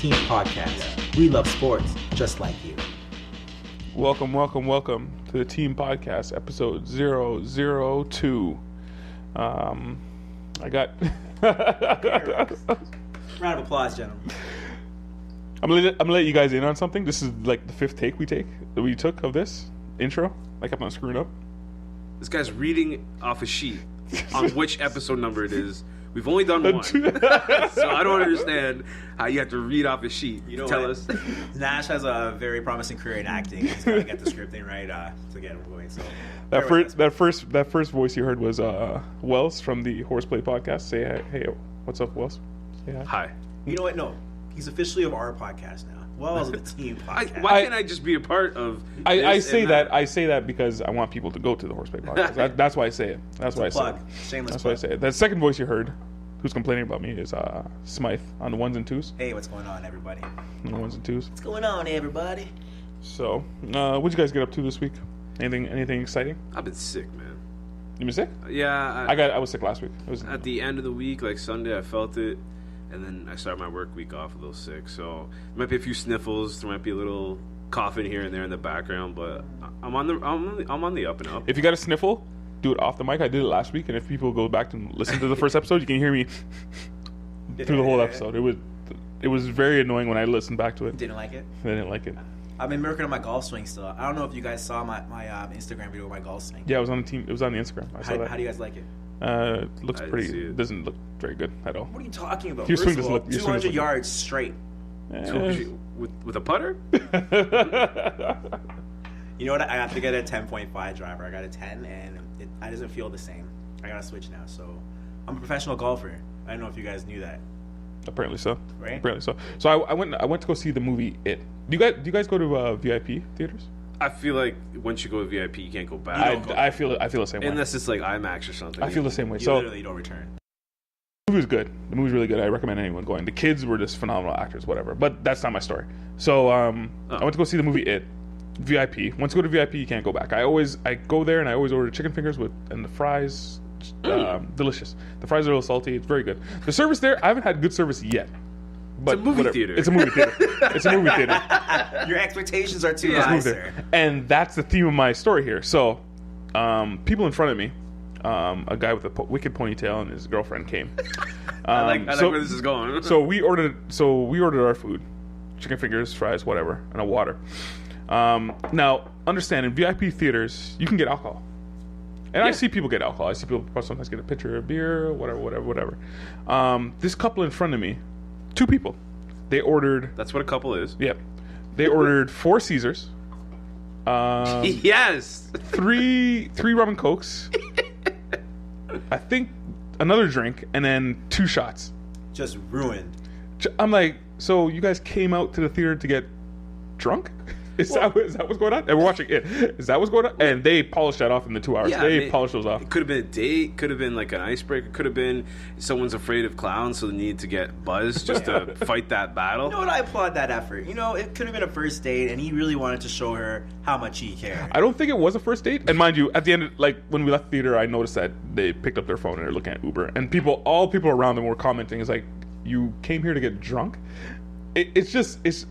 team podcast. We love sports just like you. Welcome to the Team Podcast, episode 002. I got... Round of applause, gentlemen. I'm gonna let you guys in on something. This is like the fifth take we took of this intro. I kept on screwing up. This guy's reading off a sheet on which episode number it is. We've only done one. So I don't understand how you have to read off a sheet. You know Tell what? us. Nash has a very promising career in acting. He's got to get the scripting right to get him going. So that first voice you heard was Wells from the Horseplay podcast. Say hey, what's up, Wells? Say hi. Hi. You know what? No, he's officially of our podcast now. Well, as the team podcast. Why can't I just be a part of? I say that because I want people to go to the Horseplay podcast. That's why I say it. That's why I say it. Shameless That's plug. why I say it. That second voice you heard, who's complaining about me, is Smythe on the ones and twos. Hey, what's going on, everybody? On the ones and twos. What's going on, everybody? So, what'd you guys get up to this week? Anything exciting? I've been sick, man. You been sick? Yeah. I was sick last week. It was At the end of the week, like Sunday, I felt it. And then I started my work week off a little sick. So there might be a few sniffles. There might be a little coughing here and there in the background. But I'm on the up and up. If you got a sniffle, do it off the mic. I did it last week. And if people go back and listen to the first episode, you can hear me through the whole episode. It was very annoying when I listened back to it. Didn't like it? I didn't like it. I've been working on my golf swing still. I don't know if you guys saw my Instagram video of my golf swing. Yeah, it was on the team. It was on the Instagram. I saw that. How do you guys like it? Looks I pretty. see it. Doesn't look very good at all. What are you talking about? Your swing First of doesn't all, look- your swing 200 doesn't look- yards straight. With a putter? You know what? I have to get a 10.5 driver. I got a 10, and it doesn't feel the same. I got to switch now. So I'm a professional golfer. I don't know if you guys knew that. Apparently so. Right? Apparently so. So I went to go see the movie It. Do you guys go to VIP theaters? I feel like once you go to VIP, you can't go back. I feel the same way. Unless it's like IMAX or something. I feel the same way. You So literally don't return. the movie was good. The movie's really good. I recommend anyone going. The kids were just phenomenal actors, whatever. But that's not my story. So I went to go see the movie It. VIP. Once you go to VIP, you can't go back. I go there and I always order chicken fingers and the fries. Delicious. The fries are a little salty. It's very good. The service there, I haven't had good service yet. But It's a movie theater. It's a movie theater. It's a movie theater. Your expectations are too Yeah. high, Movie theater. sir. And that's the theme of my story here. So, people in front of me, a guy with a wicked ponytail and his girlfriend came. I like where this is going. So we ordered our food, chicken fingers, fries, whatever, and a water. Now, understand, in VIP theaters, you can get alcohol. And I see people get alcohol. I see people sometimes get a pitcher of beer, whatever. This couple in front of me, 2 people, they ordered... That's what a couple is. Yep. They ordered 4 Caesars. Yes. 3 rum and cokes. I think another drink, and then 2 shots. Just ruined. I'm like, so you guys came out to the theater to get drunk? Is that what's going on? And we're watching It. Is that what's going on? And they polished that off in the 2 hours. They polished those off. It could have been a date. Could have been like an icebreaker. Could have been someone's afraid of clowns, so they need to get buzzed just to fight that battle. You know what? I applaud that effort. You know, it could have been a first date, and he really wanted to show her how much he cared. I don't think it was a first date. And mind you, at the end, like when we left the theater, I noticed that they picked up their phone and they're looking at Uber. And all people around them were commenting, "It's like, you came here to get drunk?" It's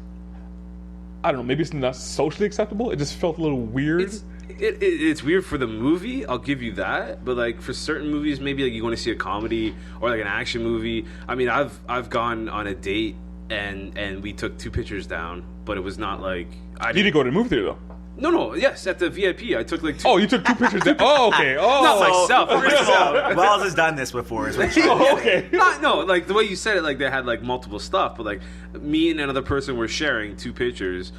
I don't know, maybe it's not socially acceptable. It just felt a little weird. It's weird for the movie, I'll give you that. But like for certain movies, maybe like you want to see a comedy or like an action movie. I mean, I've gone on a date and we took 2 pictures down, but it was not like You didn't go to the movie theater though. No, yes, at the VIP, I took like 2. Oh, you took 2 pictures. Oh, okay. Oh, Not myself. First of all, Wells has done this before. Is what you Oh, okay. No, like the way you said it, like they had like multiple stuff, but like me and another person were sharing 2 pictures,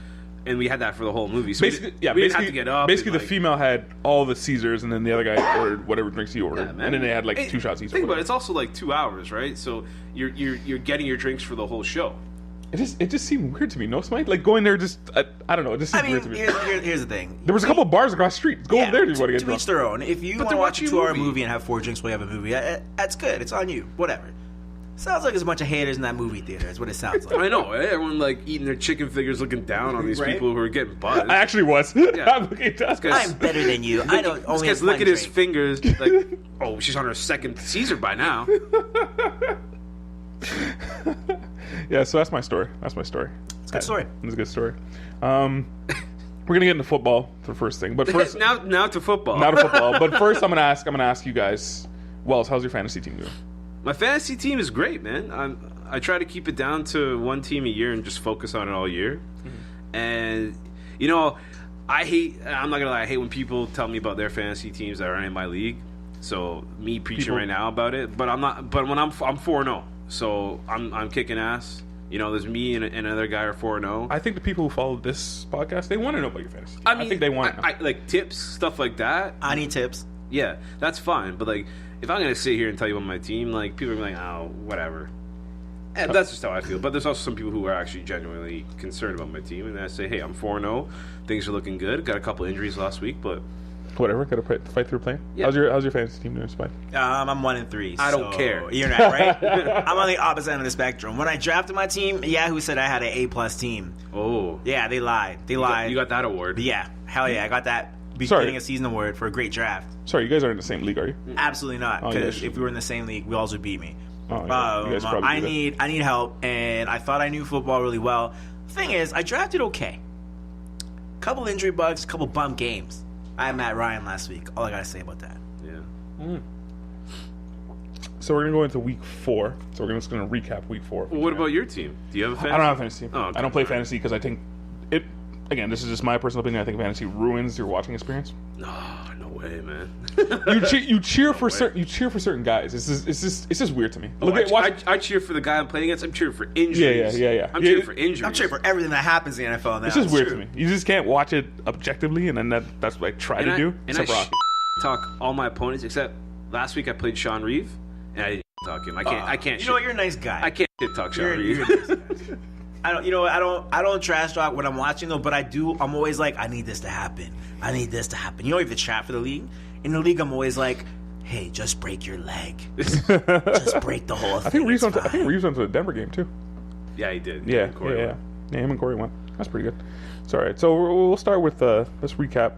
and we had that for the whole movie. So Basically, we didn't have to get up. Basically, and, the like, female had all the Caesars, and then the other guy ordered whatever drinks he ordered, Yeah, man. and then they had like 2 shots each. Think about it, it's also like 2 hours, right? So you're getting your drinks for the whole show. It just seemed weird to me. No, Smythe? Like going there, just I don't know. It just seemed weird to me. Here's the thing. There was a couple of bars across the street. Go over there if you want to get to drunk. each their own. If you want to they're watch a watching a 2-hour movie. movie and have 4 drinks while you have a movie, that's good. It's on you. Whatever. Sounds like there's a bunch of haters in that movie theater. Is what it sounds like. I know, everyone like eating their chicken fingers, looking down on these Right? people who are getting buzzed. I actually was. Yeah. I'm looking down. I'm better than you. I don't This only guy's have one looking at his drink. fingers like, oh, she's on her second Caesar by now. Yeah, so that's my story. It's a good story. It's a good story. We're gonna get into football for the first thing, but first now to football. Now to football. But first, I'm gonna ask you guys. Wells, how's your fantasy team doing? My fantasy team is great, man. I try to keep it down to one team a year and just focus on it all year. Mm-hmm. And I'm not gonna lie, I hate when people tell me about their fantasy teams that are in my league. So me preaching right now about it, but I'm not. But when I'm 4-0, so I'm kicking ass. There's me and another guy are 4-0. I think the people who follow this podcast, they want to know about your fantasy team. I think they want to know. Like tips, stuff like that. I need tips. Yeah, that's fine. But like, if I'm gonna sit here and tell you about my team, like people are gonna be like, oh, whatever. And that's just how I feel. But there's also some people who are actually genuinely concerned about my team, and I say, hey, I'm 4-0. Things are looking good. Got a couple injuries last week, but whatever. Got to fight through playing. Yeah. How's your fantasy team doing, Smythe? I'm 1-3. I don't care. You're not right. I'm on the opposite end of the spectrum. When I drafted my team, Yahoo said I had an A+ team. Oh, yeah, they lied. You got that award. But yeah, hell yeah, I got that beginning of season award for a great draft. Sorry, you guys aren't in the same league, are you? Absolutely not. Because if we were in the same league, we also beat me. Oh, yeah. You guys probably I need help, and I thought I knew football really well. The thing is, I drafted okay. Couple injury bugs, couple bum games. I had Matt Ryan last week. All I gotta say about that. Yeah. So we're gonna go into week 4. So we're just gonna recap week 4. Well, what about your team? Do you have a fantasy? I don't have a fantasy team. Oh, okay. I don't play fantasy because I think it. Again, this is just my personal opinion. I think fantasy ruins your watching experience. No way, man. you cheer for certain guys. It's just weird to me. I cheer for the guy I'm playing against. I'm cheering for injuries. Yeah. I'm cheering for injuries. I'm cheering for everything that happens in the NFL now. It's just weird to me. You just can't watch it objectively, and then that's what I try to do. And I talk all my opponents except last week I played Sean Reeve, and I didn't talk him. I can't. You know what? You're a nice guy. I can't talk Sean Reeve. You're a nice guy. I don't trash talk when I'm watching though, but I'm always like, I need this to happen. If it's chat for the league, in the league, I'm always like, hey, just break your leg. Just break the whole thing. I think Reeves went to the Denver game too. Yeah, he did. Yeah. Him and Corey won. That's pretty good. It's all right. So we'll start with let's recap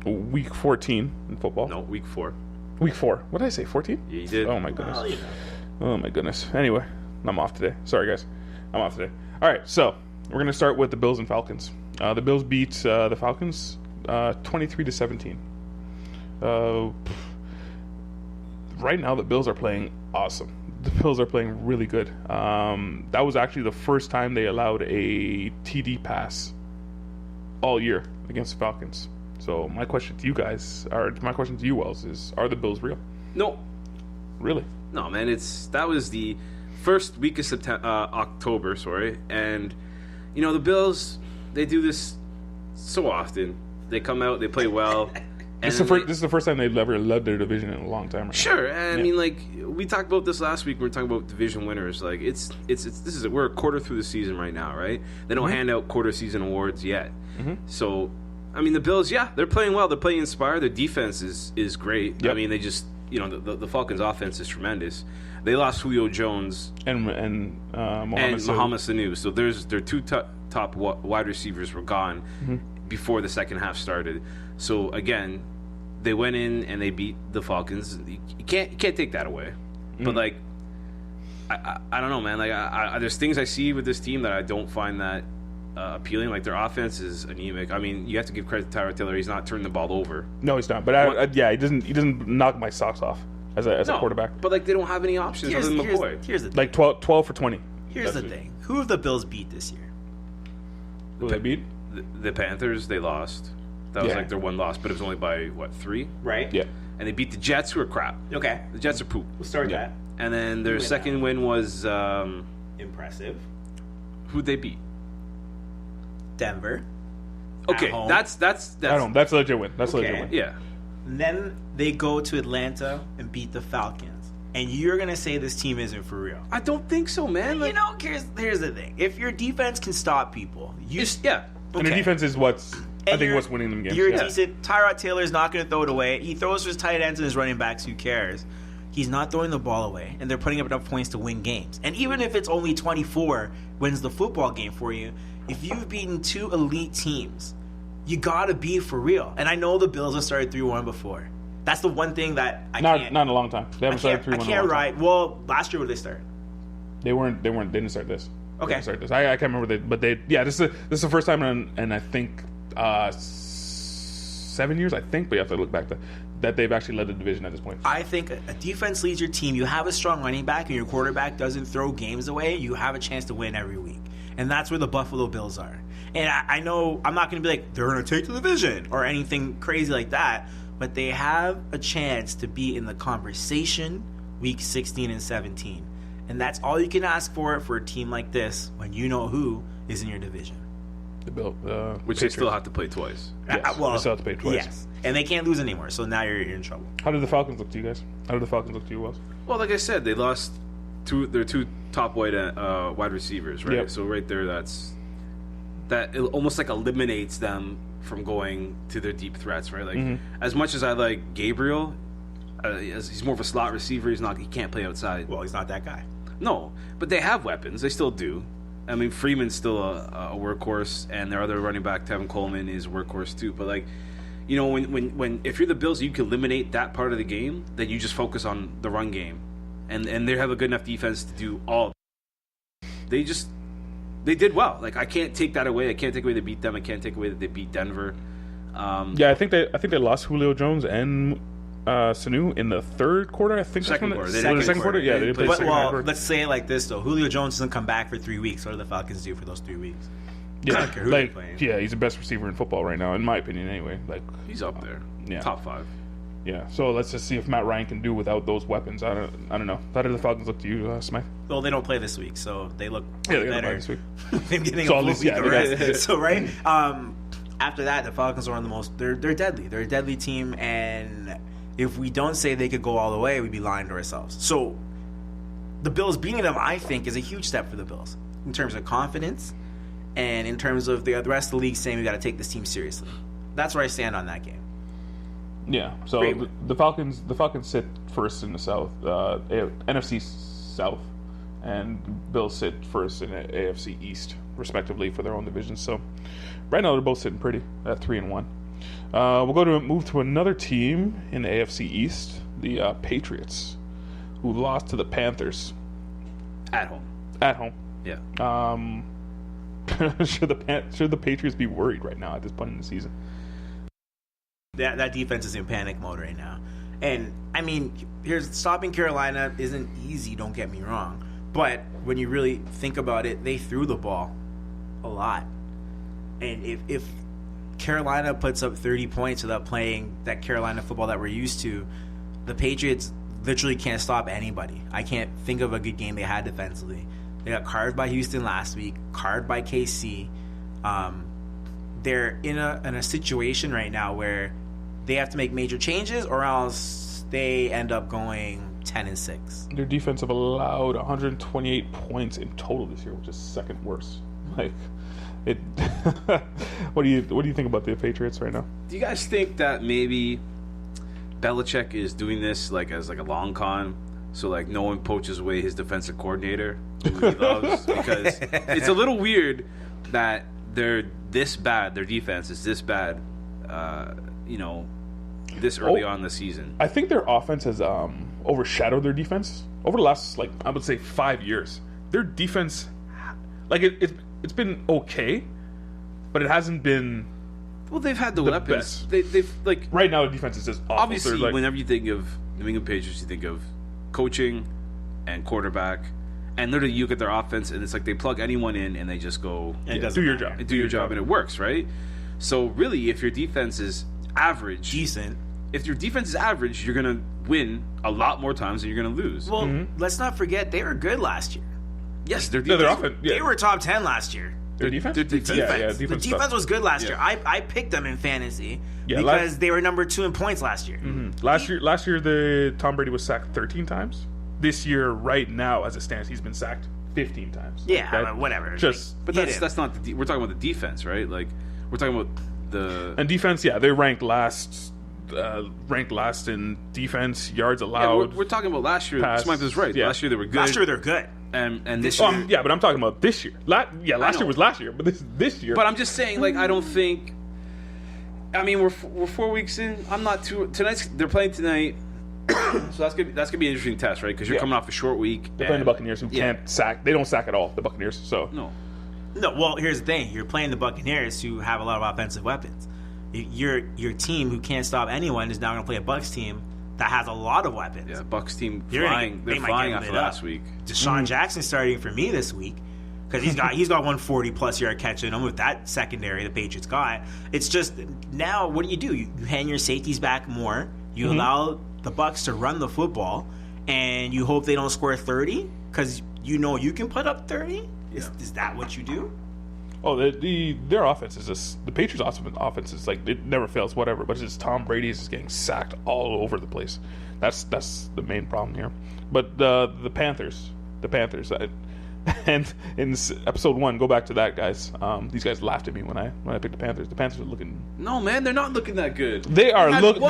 week 14 in football. No, week 4. Week 4. What did I say? 14? Yeah, you did. Oh my goodness. Oh my goodness. Anyway, I'm off today. Sorry guys. I'm off today. All right, so we're going to start with the Bills and Falcons. The Bills beat the Falcons 23-17. Right now, the Bills are playing awesome. The Bills are playing really good. That was actually the first time they allowed a TD pass all year against the Falcons. So my question to you guys, Wells, is: are the Bills real? No. Really? No, man. That was the first week of October, and the Bills, they do this so often. They come out, they play well. This is the first time they've ever led their division in a long time. Right sure, I mean, like we talked about this last week. We were talking about division winners. Like we're a quarter through the season right now, right? They don't hand out quarter season awards yet. Mm-hmm. So, I mean, the Bills, they're playing well. They're playing inspired. Their defense is great. Yep. I mean, they just the Falcons' offense is tremendous. They lost Julio Jones and Mohamed Sanu. So their two top wide receivers were gone before the second half started. So again, they went in and they beat the Falcons. You can't take that away. But like, I don't know, man. Like, there's things I see with this team that I don't find that appealing. Like, their offense is anemic. I mean, you have to give credit to Tyrod Taylor. He's not turning the ball over. No, he's not. But he doesn't knock my socks off as a quarterback. But like, they don't have any options other than McCoy. Here's the thing. Like 12 for 20. Here's the thing. Who have the Bills beat this year? Who they beat? The Panthers. They lost. That was like their one loss, but it was only by 3? Right. Yeah. And they beat the Jets, who are crap. Okay. The Jets are poop. We'll start that. And then their second win was impressive. Who'd they beat? Denver. Okay, that's that's a legit win. That's a legit win. Yeah. And then they go to Atlanta and beat the Falcons. And you're gonna say this team isn't for real? I don't think so, man. Like, here's the thing. If your defense can stop people, And the defense is what's winning them games. You're decent. Tyrod Taylor's not going to throw it away. He throws for his tight ends and his running backs. Who cares? He's not throwing the ball away, and they're putting up enough points to win games. And even if it's only 24 wins the football game for you, if you've beaten 2 elite teams, you got to be for real. And I know the Bills have started 3-1 before. That's the one thing that I can't. Not in a long time. They haven't started 3-1 I can't ride. Well, last year, what did they start? They didn't start this. They Okay. didn't start this. I can't remember but they. Yeah, this is the first time and I think 7 years. I think, but you have to look back that they've actually led the division at this point. I think a defense leads your team. You have a strong running back, and your quarterback doesn't throw games away. You have a chance to win every week, and that's where the Buffalo Bills are. And I know I'm not going to be like they're going to take the division or anything crazy like that, but they have a chance to be in the conversation week 16 and 17, and that's all you can ask for a team like this when you know who is in your division. The Bill, which they still have to play twice. Yes, they still have to play twice. Yes, and they can't lose anymore. So now you're in trouble. How did the Falcons look to you guys? How did the Falcons look to you, Wells? Well, like I said, they lost their two top wide receivers, right? Yep. So right there, that almost like eliminates them from going to their deep threats, right? Like as much as I like Gabriel, he's more of a slot receiver. He can't play outside. Well, he's not that guy. No, but they have weapons. They still do. I mean, Freeman's still a workhorse, and their other running back, Tevin Coleman, is a workhorse too. But like, you know, when if you're the Bills, you can eliminate that part of the game. Then you just focus on the run game, and they have a good enough defense to do all. They did well. Like I can't take that away. I can't take away they beat them. I can't take away that they beat Denver. Yeah, I think they lost Julio Jones and Sanu in the third quarter. I think Second quarter. The second quarter. Yeah, they played But, second well, quarter. let's say it like this though: Julio Jones doesn't come back for 3 weeks. What do the Falcons do for those 3 weeks? I Yeah, don't care who they're like playing. yeah, he's the best receiver in football right now, in my opinion. Anyway, like He's up there. Yeah. Top 5. yeah. So let's just see if Matt Ryan can do without those weapons. I don't know. How did the Falcons look to you, Smythe? Well, they don't play this week, so they look Yeah, they better. play this week. Them getting So a at full least, week yeah, of they rest. So right after that, the Falcons are one of the most. They're deadly. They're a deadly team, and if we don't say they could go all the way, we'd be lying to ourselves. So the Bills beating them, I think, is a huge step for the Bills in terms of confidence and in terms of the rest of the league saying we got to take this team seriously. That's where I stand on that game. Yeah. So Great. the Falcons sit first in the South, NFC South, and Bills sit first in AFC East, respectively, for their own divisions. So right now they're both sitting pretty at 3-1. We'll move to another team in the AFC East, the Patriots, who lost to the Panthers At home. at home. Yeah. Should the Patriots be worried right now at this point in the season? That defense is in panic mode right now. And, I mean, stopping Carolina isn't easy, don't get me wrong. But when you really think about it, they threw the ball a lot. And if Carolina puts up 30 points without playing that Carolina football that we're used to, the Patriots literally can't stop anybody. I can't think of a good game they had defensively. They got carved by Houston last week, carved by KC. They're in a situation right now where they have to make major changes, or else they end up going 10-6. Their defense have allowed 128 points in total this year, which is second worst. Like it. What do you think about the Patriots right now? Do you guys think that maybe Belichick is doing this as a long con, so like no one poaches away his defensive coordinator who he loves? Because it's a little weird that they're this bad. Their defense is this bad. This early on in the season. I think their offense has overshadowed their defense over the last, I would say, 5 years. Their defense, it's been okay, but it hasn't been. Well, they've had the weapons. best. They've Right now, the defense is just awful. obviously They're, whenever you think of New England Patriots, you think of coaching and quarterback, and literally you look at their offense, and it's like they plug anyone in and they just go It doesn't do your matter. job. do your job, and it works, right? So really, if your defense is average, Decent. if your defense is average, you're gonna win a lot more times than you're gonna lose. Well, let's not forget they were good last year. yes, their No, defense. their offense. Yeah. They were top 10 last year. Their defense. their defense. Yeah, The defense. defense was good last Yeah. year. I picked them in fantasy Yeah, because they were number 2 in points last year. Last year, the Tom Brady was sacked 13 times. This year, right now, as it stands, he's been sacked 15 times. Yeah, Okay? whatever. Just But Hit him. that's not the. We're talking about the defense, right? Like we're talking about the. and defense. Yeah, they ranked last in defense, yards Yeah, allowed. we're talking about last year. pass. Smythe is right. Yeah. Last year they were good. Last year they're good. and this year. Yeah, but I'm talking about this year. Last know. year was last year, but this year. But I'm just saying, I don't think. I mean, we're 4 weeks in. I'm not too. They're playing tonight. So that's gonna be an interesting test, right? Because you're coming off a short week. They're playing the Buccaneers, who can't sack. They don't sack at all. The Buccaneers. So no. Well, here's the thing: you're playing the Buccaneers, who have a lot of offensive weapons. Your team, who can't stop anyone, is now going to play a Bucs team that has a lot of weapons. Yeah, Bucs team They're flying after last week. Deshaun Jackson starting for me this week because he's got 140 plus yard catch in him with that secondary the Patriots got. It's just now, what do? You hand your safeties back more. You allow the Bucs to run the football, and you hope they don't score 30 because you know you can put up 30. Is that what you do? Oh, their offense is just the Patriots' offense is like it never fails, whatever. But it's just Tom Brady is just getting sacked all over the place. That's the main problem here. But the Panthers, and in episode 1, go back to that, guys. These guys laughed at me when I picked the Panthers. The Panthers are looking. No, man, they're not looking that good. They are looking.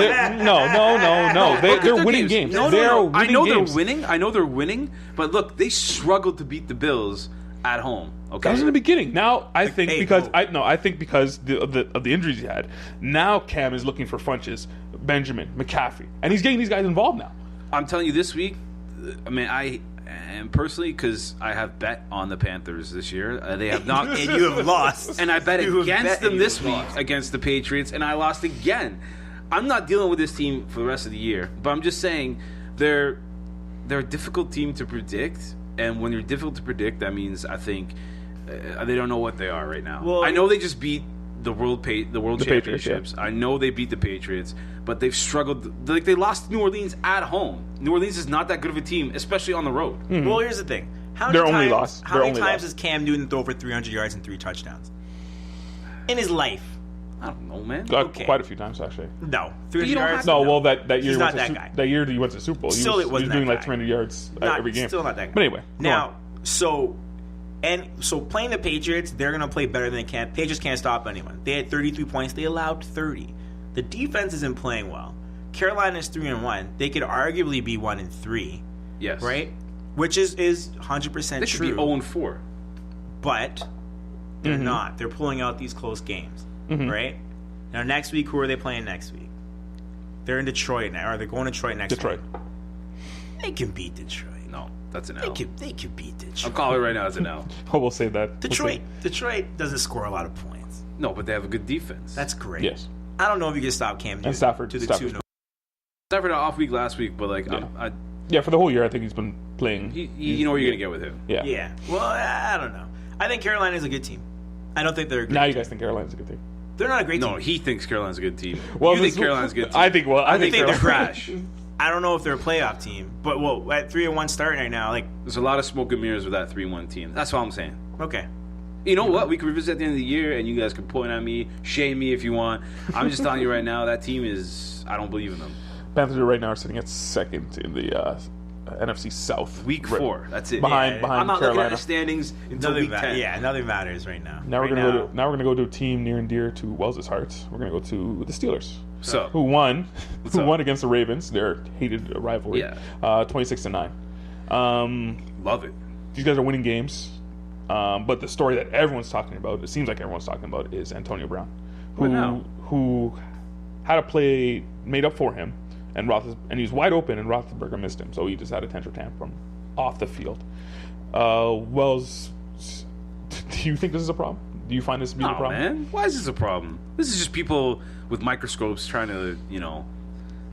No. They're winning games. No. I know they're winning. I know they're winning. But look, they struggled to beat the Bills at home. Okay, that was in the beginning. Now I think because of the injuries he had. Now Cam is looking for Funches, Benjamin, McCaffrey, and he's getting these guys involved now. I'm telling you, this week, I mean, and personally, because I have bet on the Panthers this year, they have not, and you have lost. And I bet against them this week against the Patriots, and I lost again. I'm not dealing with this team for the rest of the year, but I'm just saying they're a difficult team to predict, and when you're difficult to predict, that means I think they don't know what they are right now. Well, I know they just beat the world championships. Patriots, I know they beat the Patriots, but they've struggled. Like, they lost New Orleans at home. New Orleans is not that good of a team, especially on the road. Mm-hmm. Well, here's the thing: how many times has Cam Newton throw for 300 yards and 3 touchdowns in his life? I don't know, man. Quite a few times, actually. No, 300 yards. No, well, that year he's not that guy. That year he went to the Super Bowl. He was doing like 300 yards every game. Still not that guy. But anyway, now so playing the Patriots, they're going to play better than Patriots can't stop anyone. They had 33 points. They allowed 30. The defense isn't playing well. Carolina's 3-1. They could arguably be 1-3. Yes. Right? Which is 100% true. They should be 0-4. But they're not. They're pulling out these close games. Right? Now, next week, who are they playing next week? They're in Detroit now. Or they're going to Detroit next week. They can beat Detroit. No, that's an L. They can beat Detroit. I'm calling it right now as an L. Oh, we'll say that. Detroit doesn't score a lot of points. No, but they have a good defense. That's great. Yes. I don't know if you can stop Cam Newton. And Stafford. To the 2-0. Stafford an off week last week, but like, yeah, for the whole year, I think he's been playing. You know what you're gonna get with him. Yeah. Well, I don't know. I think Carolina's a good team. I don't think they're a good team. You guys think Carolina's a good team? They're not a great team. No, he thinks Carolina's a good team. Well, you think Carolina's a good team. I think they're trash. I don't know if they're a playoff team, but at 3-1 start right now, like there's a lot of smoke and mirrors with that 3-1 team. That's all I'm saying. Okay. You know what? We can revisit at the end of the year, and you guys can point at me, shame me if you want. I'm just telling you right now, that team is. I don't believe in them. Panthers right now are sitting at second in the NFC South. Week 4. That's it. Behind I'm not Carolina. looking at the standings until week 10. Yeah, nothing matters right now. Now we're gonna go to a team near and dear to Wells's heart. We're gonna go to the Steelers. So who won against the Ravens, their hated rivalry. Yeah. 26-9. Love it. These guys are winning games. But the story that everyone's talking about, it seems like everyone's talking about, is Antonio Brown, who had a play made up for him, and he was wide open, and Roethlisberger missed him, so he just had a tantrum from off the field. Wells, do you think this is a problem? Do you find this to be a problem? Man. Why is this a problem? This is just people with microscopes trying to,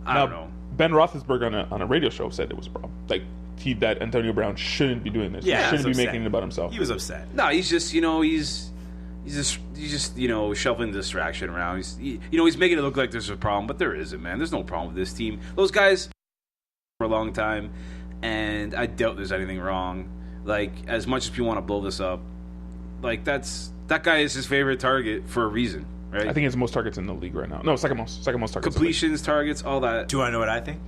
I don't know. Ben Roethlisberger on a radio show said it was a problem. Like, that Antonio Brown shouldn't be doing this. Yeah, he shouldn't be making it about himself. He was upset. No, he's just, he's just shuffling the distraction around. He's making it look like there's a problem, but there isn't, man. There's no problem with this team. Those guys for a long time, and I doubt there's anything wrong. Like, as much as people want to blow this up, like that guy is his favorite target for a reason, right? I think it's the most targets in the league right now. No, second most targets. Completions, targets, all that. Do I know what I think?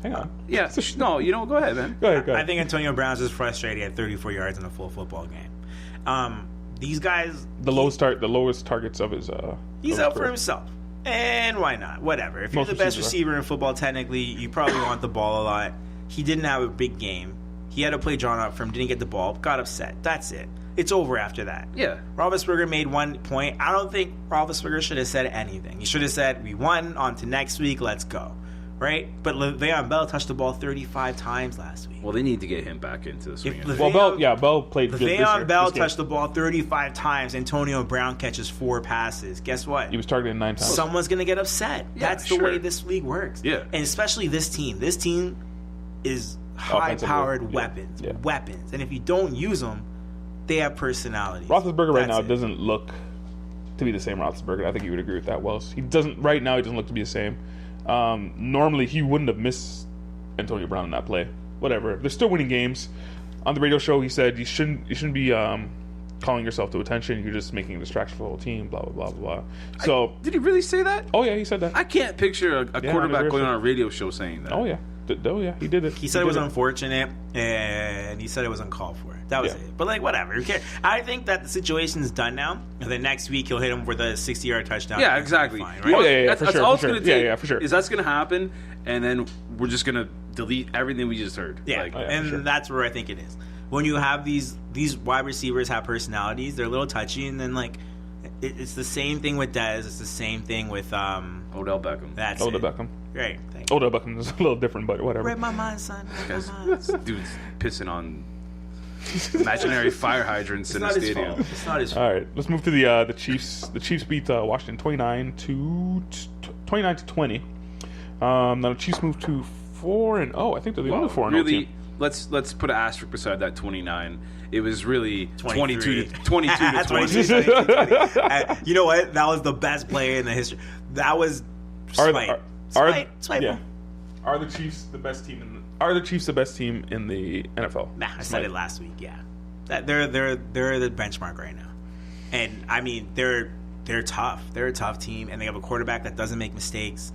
Hang on. Yeah. No, go ahead, man. Go ahead. I think Antonio Brown's just frustrated at 34 yards in a full football game. These guys, the lowest targets of his. He's out for himself, and why not? Whatever. If you're the best receiver in football, technically, you probably want the ball a lot. He didn't have a big game. He had to play drawn up from, didn't get the ball, got upset. That's it. It's over after that. Yeah. Roethlisberger made 1 point. I don't think Roethlisberger should have said anything. He should have said, "We won. On to next week. Let's go." right? But Le'Veon Bell touched the ball 35 times last week. Well, they need to get him back into the swing. Bell played good this year. Le'Veon Bell touched the ball 35 times. Antonio Brown catches 4 passes. Guess what? He was targeted 9 times. Someone's going to get upset. Yeah, That's the way this league works. Yeah. And especially this team. This team is high-powered weapons. Yeah. Weapons. And if you don't use them, they have personalities. Roethlisberger right now doesn't look to be the same Roethlisberger. I think you would agree with that, Wells. He doesn't look to be the same. Normally he wouldn't have missed Antonio Brown in that play. Whatever. They're still winning games. On the radio show he said you shouldn't be calling yourself to attention. You're just making a distraction for the whole team, blah blah blah blah. So did he really say that? Oh yeah, he said that. I can't picture a quarterback going on a radio show saying that. Oh yeah, he did it. He said it was unfortunate, and he said it was uncalled for. That was it. But whatever. Who cares? I think that the situation's done now. And then next week he'll hit him with a 60-yard touchdown. Yeah, exactly. Fine, right? Oh, yeah, that's all it's for going sure. to take. Yeah, for sure. Is that's going to happen, and then we're just going to delete everything we just heard. Yeah, and that's where I think it is. When you have these wide receivers have personalities, they're a little touchy, and then it's the same thing with Dez. It's the same thing with Odell Beckham. That's Odell it. Beckham. Right. Thank you. Odell Beckham is a little different, but whatever. Read my mind, son. Read my mind. Dude's pissing on imaginary fire hydrants in the stadium. It's not his fault. All right, let's move to the Chiefs. The Chiefs beat Washington 29 to 20. Now the Chiefs moved to 4-0. I think they're the only 4-0 really, team. let's put an asterisk beside that 29. It was really 22 to 20. You know what? That was the best play in the history. That was Smythe. Yeah. Are the Chiefs the best team in the NFL? Nah, I said it last week. Yeah, they're the benchmark right now, and I mean they're tough. They're a tough team, and they have a quarterback that doesn't make mistakes,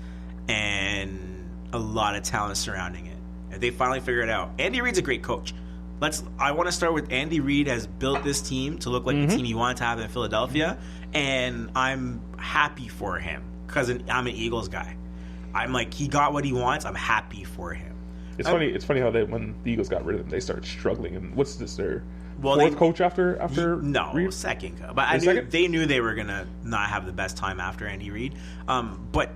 and a lot of talent surrounding it. And they finally figure it out. Andy Reid's a great coach. I want to start with Andy Reid has built this team to look like the team he wanted to have in Philadelphia, and I'm happy for him because I'm an Eagles guy. I'm like, he got what he wants. I'm happy for him. It's funny. It's funny how when the Eagles got rid of him, they started struggling. And what's this? Their Well, fourth coach after no, Reid? second. But they knew they were gonna not have the best time after Andy Reid. But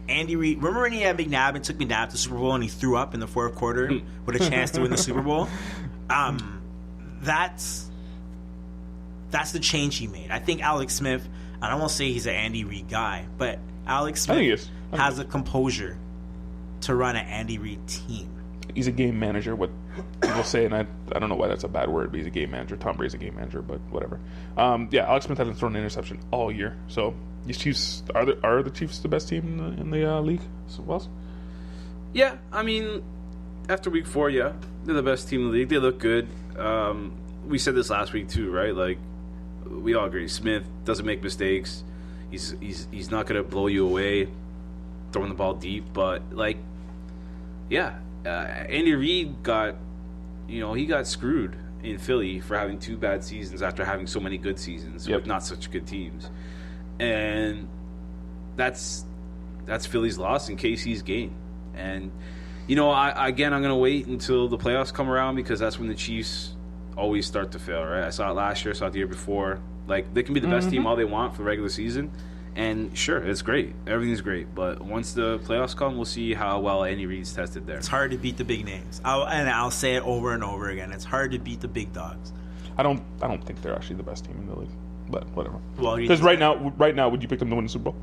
Andy Reid, remember when he had McNabb and took McNabb to the Super Bowl and he threw up in the fourth quarter with a chance to win the Super Bowl? That's the change he made. I think Alex Smith, I don't want to say he's an Andy Reid guy, but Alex Smith has a composure to run an Andy Reid team. He's a game manager, what people say, and I don't know why that's a bad word, but he's a game manager. Tom Brady's a game manager, but whatever. Alex Smith hasn't thrown an interception all year. So these Chiefs, are the Chiefs the best team in the league? So, Wells? Yeah, I mean, after week 4, yeah, they're the best team in the league. They look good. We said this last week too, right? Like, we all agree. Smith doesn't make mistakes. He's not going to blow you away throwing the ball deep, but Andy Reid got screwed in Philly for having 2 bad seasons after having so many good seasons with not such good teams, and that's Philly's loss and KC's gain. And I'm going to wait until the playoffs come around because that's when the Chiefs always start to fail. Right? I saw it last year, I saw it the year before. Like, they can be the best team all they want for the regular season. And sure, it's great. Everything's great. But once the playoffs come, we'll see how well Andy Reid's tested there. It's hard to beat the big names. I'll say it over and over again. It's hard to beat the big dogs. I don't think they're actually the best team in the league. But whatever. Well, because right now, would you pick them to win the Super Bowl?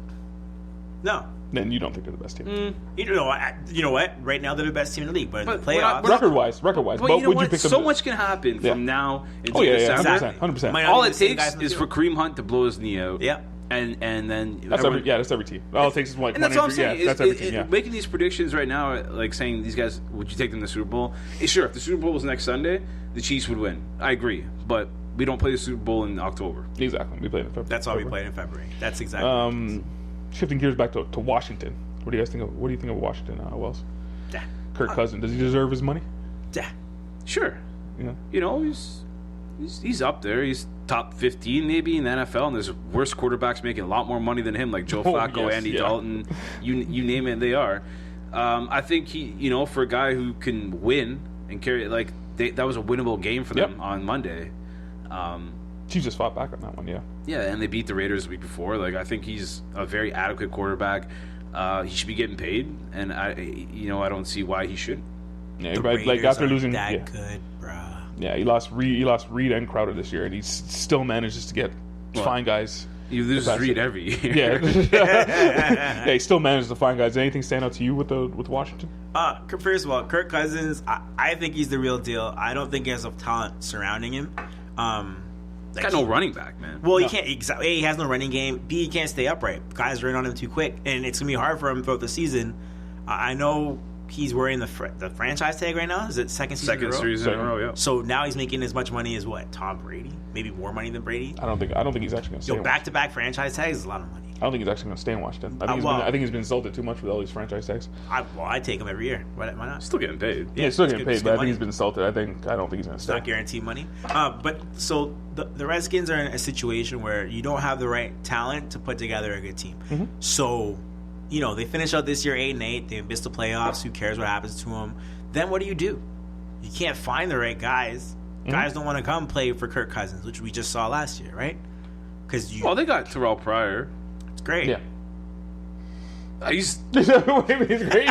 No. Then you don't think they're the best team. You know what? Right now they're the best team in the league, but in the playoffs, record-wise. But would you pick them? So much can happen from now until December. 100%. All it takes is for Kareem Hunt to blow his knee out. Yeah. And then that's every team. All it takes is one. And that's what I'm saying. That's every team. Yeah. Making these predictions right now, like saying these guys, would you take them to the Super Bowl? Sure, if the Super Bowl was next Sunday, the Chiefs would win. I agree, but we don't play the Super Bowl in October. Exactly, we play in February. That's why we played in February. That's exactly. Shifting gears back to Washington. What do you guys think of? What do you think of Washington, Wells? Yeah. Kirk Cousins, does he deserve his money? Yeah. Sure. Yeah. He's up there. He's top 15 maybe in the NFL, and there's worse quarterbacks making a lot more money than him, like Joe Flacco, Andy Dalton, you name it, they are. I think he, for a guy who can win and carry, that was a winnable game for them on Monday. Chiefs just fought back on that one, yeah. Yeah, and they beat the Raiders the week before. I think he's a very adequate quarterback. He should be getting paid, and I don't see why he shouldn't. Yeah, The like Raiders after aren't losing, that yeah, good, bruh. yeah, he lost Reed and Crowder this year, and he still manages to get fine guys. You lose That's Reed it. every year. Yeah, yeah, he still manages to find guys. Anything stand out to you with Washington? First of all, Kirk Cousins, I think he's the real deal. I don't think he has enough talent surrounding him. He's got no running back, man. Well, he can't. Exactly. A, he has no running game. B, he can't stay upright. Guys run on him too quick, and it's gonna be hard for him throughout the season. I know he's wearing the franchise tag right now. Is it second season in a row? Yeah. So now he's making as much money as what? Tom Brady? Maybe more money than Brady? I don't think he's actually going to stay. Yo, back-to-back franchise tags is a lot of money. I don't think he's actually going to stay in Washington. I think he's been insulted too much with all these franchise tags. I take him every year. Why not? Still getting paid. Yeah, he's still getting paid, but I think money. he's been insulted. I don't think he's going to It's stay. not guaranteed money. But so the Redskins are in a situation where you don't have the right talent to put together a good team. Mm-hmm. So, they finish out this year 8-8. They missed the playoffs. Who cares what happens to them? Then what do? You can't find the right guys. Mm-hmm. Guys don't want to come play for Kirk Cousins, which we just saw last year, right? Because they got Terrell Pryor. it's great. Yeah. He's Wait a minute, he's great.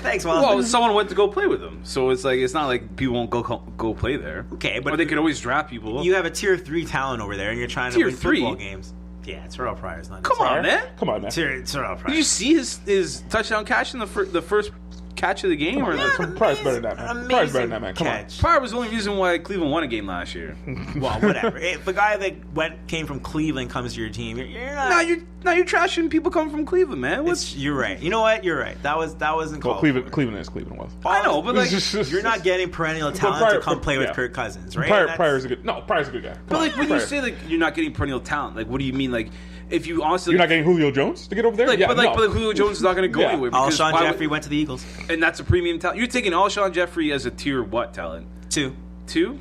Thanks, Walter. someone went to go play with him, so it's not like people won't go play there. Okay, but or they could always draft people. you have a tier 3 talent over there, and you're trying to Tier win 3? football games. Yeah, Terrell Pryor's not. Come on, man. Come on, man. Terrell Pryor. Did you see his touchdown catch in the first catch of the game? Or Pryor's better than that, man. Pryor's better than that, man. Come on. catch. Pryor was the only reason why Cleveland won a game last year. Well, whatever. If the guy that came from Cleveland comes to your team, you're not. Now you're trashing people coming from Cleveland, man. You're right. You know what? You're right. That wasn't Well, called. Cleveland is Cleveland was. I know, but You're not getting perennial talent Pryor- to come play with yeah. Kirk Cousins, right? Pryor's a good guy. Come but on, when Pryor. you say you're not getting perennial talent, what do you mean? If you honestly You're not getting Julio Jones to get over there? but Julio Jones is not going to go Yeah. anywhere. Because Alshon why Jeffrey went to the Eagles. and that's a premium talent. You're taking Alshon Jeffrey as a tier what talent? 2. 2?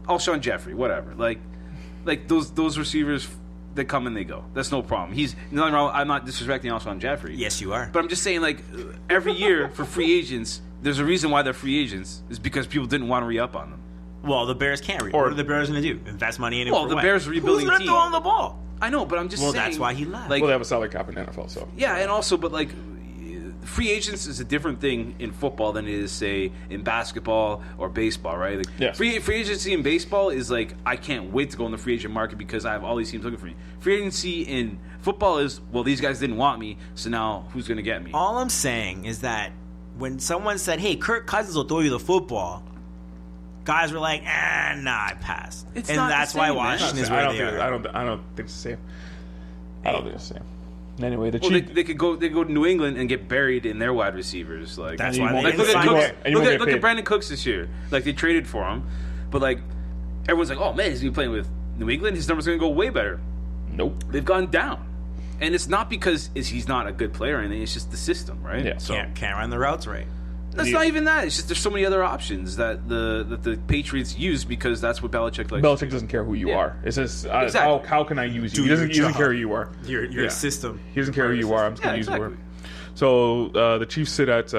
Alshon Jeffrey, whatever. Like those receivers that come and they go. That's no problem. He's nothing wrong. I'm not disrespecting Alshon Jeffrey. Yes, you are. But I'm just saying, every year for free agents, there's a reason why they're free agents. Is because people didn't want to re-up on them. Well, the Bears can't. What are the Bears going to do? Invest money in him? Well, for the what? Bears are rebuilding Who's going to team. throw him the ball? I know, but I'm just saying. Well, that's why he left. Well, they have a salary cap in the NFL, so. Yeah, and also, but free agents is a different thing in football than it is, say, in basketball or baseball, right? Yes. Free agency in baseball is I can't wait to go in the free agent market because I have all these teams looking for me. Free agency in football is, these guys didn't want me, so now who's going to get me? All I'm saying is that when someone said, "Hey, Kirk Cousins will throw you the football," guys were like, "Nah, I passed." It's and not the that's why same, man. Washington is where they are. I don't think it's the same. I don't think it's the same. Anyway, the Well, Chiefs. they could go to New England and get buried in their wide receivers. That's And why you they won't- didn't Look at sign Cooks. him. and you won't get Look at paid. Brandon Cooks this year. They traded for him, but everyone's like, "Oh man, he's gonna be playing with New England. His numbers are gonna go way better." Nope. They've gone down, and it's not because he's not a good player or anything. It's just the system, right? Yeah. So Can't run the routes right. that's not even that. It's just there's so many other options that the Patriots use because that's what Belichick likes. Belichick doesn't care who you Yeah. are. It's just Exactly. how can I use you? Do He doesn't your care who job. you are. Your Yeah. system. He doesn't care who you are. I'm just Yeah, going to use exactly. the word. So the Chiefs sit at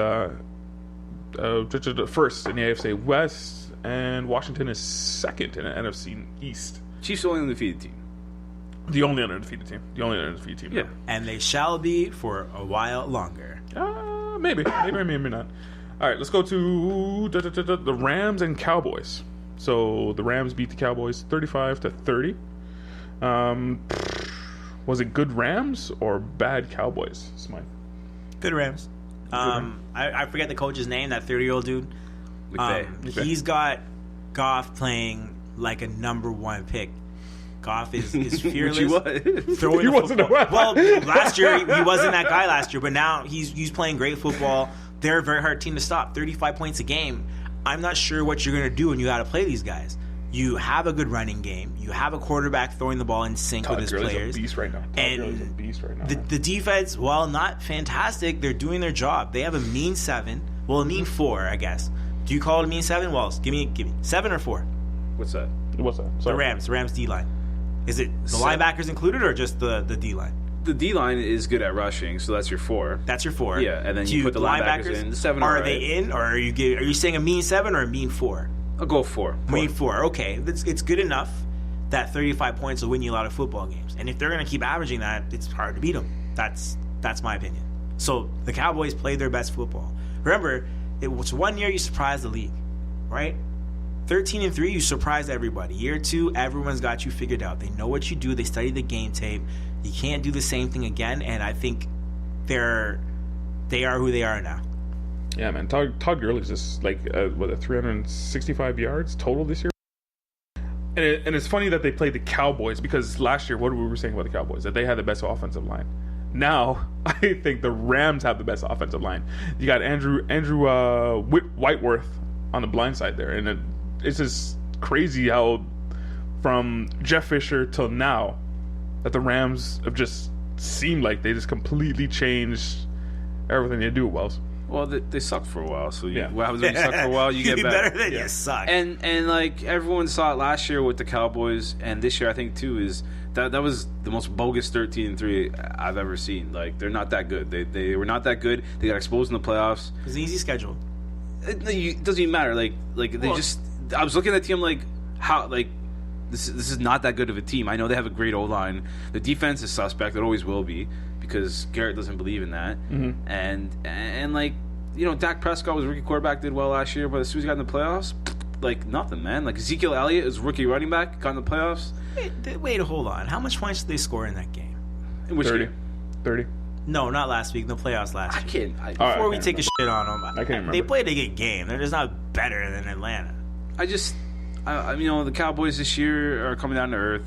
first in the AFC West, and Washington is second in the NFC East. Chiefs are the only undefeated team. The only undefeated team. Yeah. And they shall be for a while longer. Maybe not. All right, let's go to the Rams and Cowboys. So the Rams beat the Cowboys 35-30. Was it good Rams or bad Cowboys, Smythe? Good Rams. I forget the coach's name, that 30-year-old dude. McVay. He's got Goff playing like a number 1 pick. Goff is fearless. Throwing He the wasn't football. a- Well, last year he wasn't that guy last year, but now he's playing great football. They're a very hard team to stop. 35 points a game. I'm not sure what you're going to do when you got to play these guys. You have a good running game. You have a quarterback throwing the ball in sync with his players. A beast right now. Gurley's a beast right now. The defense, while not fantastic, they're doing their job. They have a mean 7. Well, a mean 4, I guess. Do you call it a mean 7? Well, give me 7 or 4. What's that? What's that? The Sorry. Rams D-line. Is it the linebackers included or just the D-line? The D line is good at rushing, so that's your 4. That's your 4. Yeah, and then you put the linebackers in. The 7 are are they right. in, or are you saying a mean 7 or a mean 4? I'll go 4. Mean 4. Okay, it's good enough. that 35 points will win you a lot of football games. And if they're going to keep averaging that, it's hard to beat them. That's my opinion. So the Cowboys played their best football. Remember, it was 1 year you surprised the league, right? 13-3, you surprised everybody. Year 2, everyone's got you figured out. They know what you do. They study the game tape. You can't do the same thing again. And I think they are who they are now. Yeah, man. Todd Gurley's just like 365 yards total this year. And it's funny that they played the Cowboys because last year, what were we saying about the Cowboys? That they had the best offensive line. Now, I think the Rams have the best offensive line. You got Andrew Whiteworth on the blind side there, and it's just crazy how from Jeff Fisher till now that the Rams have just seemed like they just completely changed everything they do. Wells. Well, they sucked for a while, so Yeah. what happens when you suck for a while? You get better. than you suck. And like everyone saw it last year with the Cowboys, and this year I think too is that was the most bogus 13-3 I've ever seen. Like they're not that good. They were not that good. They got exposed in the playoffs. It's an easy schedule. It doesn't even matter. Like they just. I was looking at the team like how like. This is not that good of a team. I know they have a great O-line. The defense is suspect. It always will be because Garrett doesn't believe in that. Mm-hmm. And like, you know, Dak Prescott was rookie quarterback, did well last year, but as soon as he got in the playoffs, like nothing, man. Like Ezekiel Elliott is rookie running back, got in the playoffs. Wait, hold on. How much points did they score in that game? In which 30. game? 30. No, not last week. The playoffs last year. Before we take a shit on them, I can't remember. They played a good game. They're just not better than Atlanta. You know, the Cowboys this year are coming down to earth,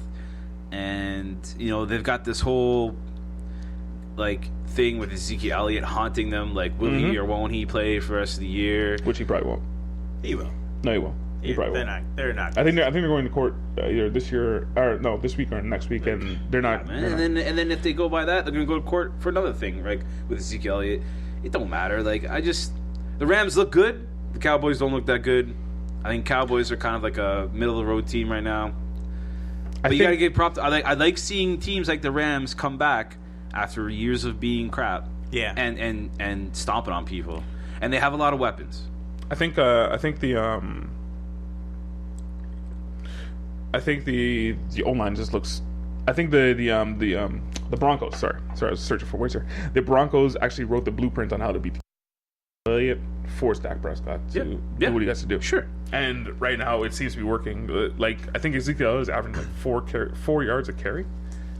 and you know they've got this whole like thing with Ezekiel Elliott haunting them. Like, will he or won't he play for the rest of the year? Which he probably won't. He will. No, he won't. He probably won't. They're not. I think they're going to court either this year or no, this week or next week, and they're not. Man. They're And not. then if they go by that, they're going to go to court for another thing, like with Ezekiel Elliott. It don't matter. Like the Rams look good. The Cowboys don't look that good. I think Cowboys are kind of like a middle of the road team right now. But you got to give props. I like seeing teams like the Rams come back after years of being crap. Yeah. And stomping on people, and they have a lot of weapons. I think the O-line just looks. I think the Broncos. Sorry, I was searching for words here. The Broncos actually wrote the blueprint on how to beat Elliott, forced Dak Prescott to do what he has to do. Sure. And right now it seems to be working. Like I think Ezekiel is averaging like 4 yards a carry.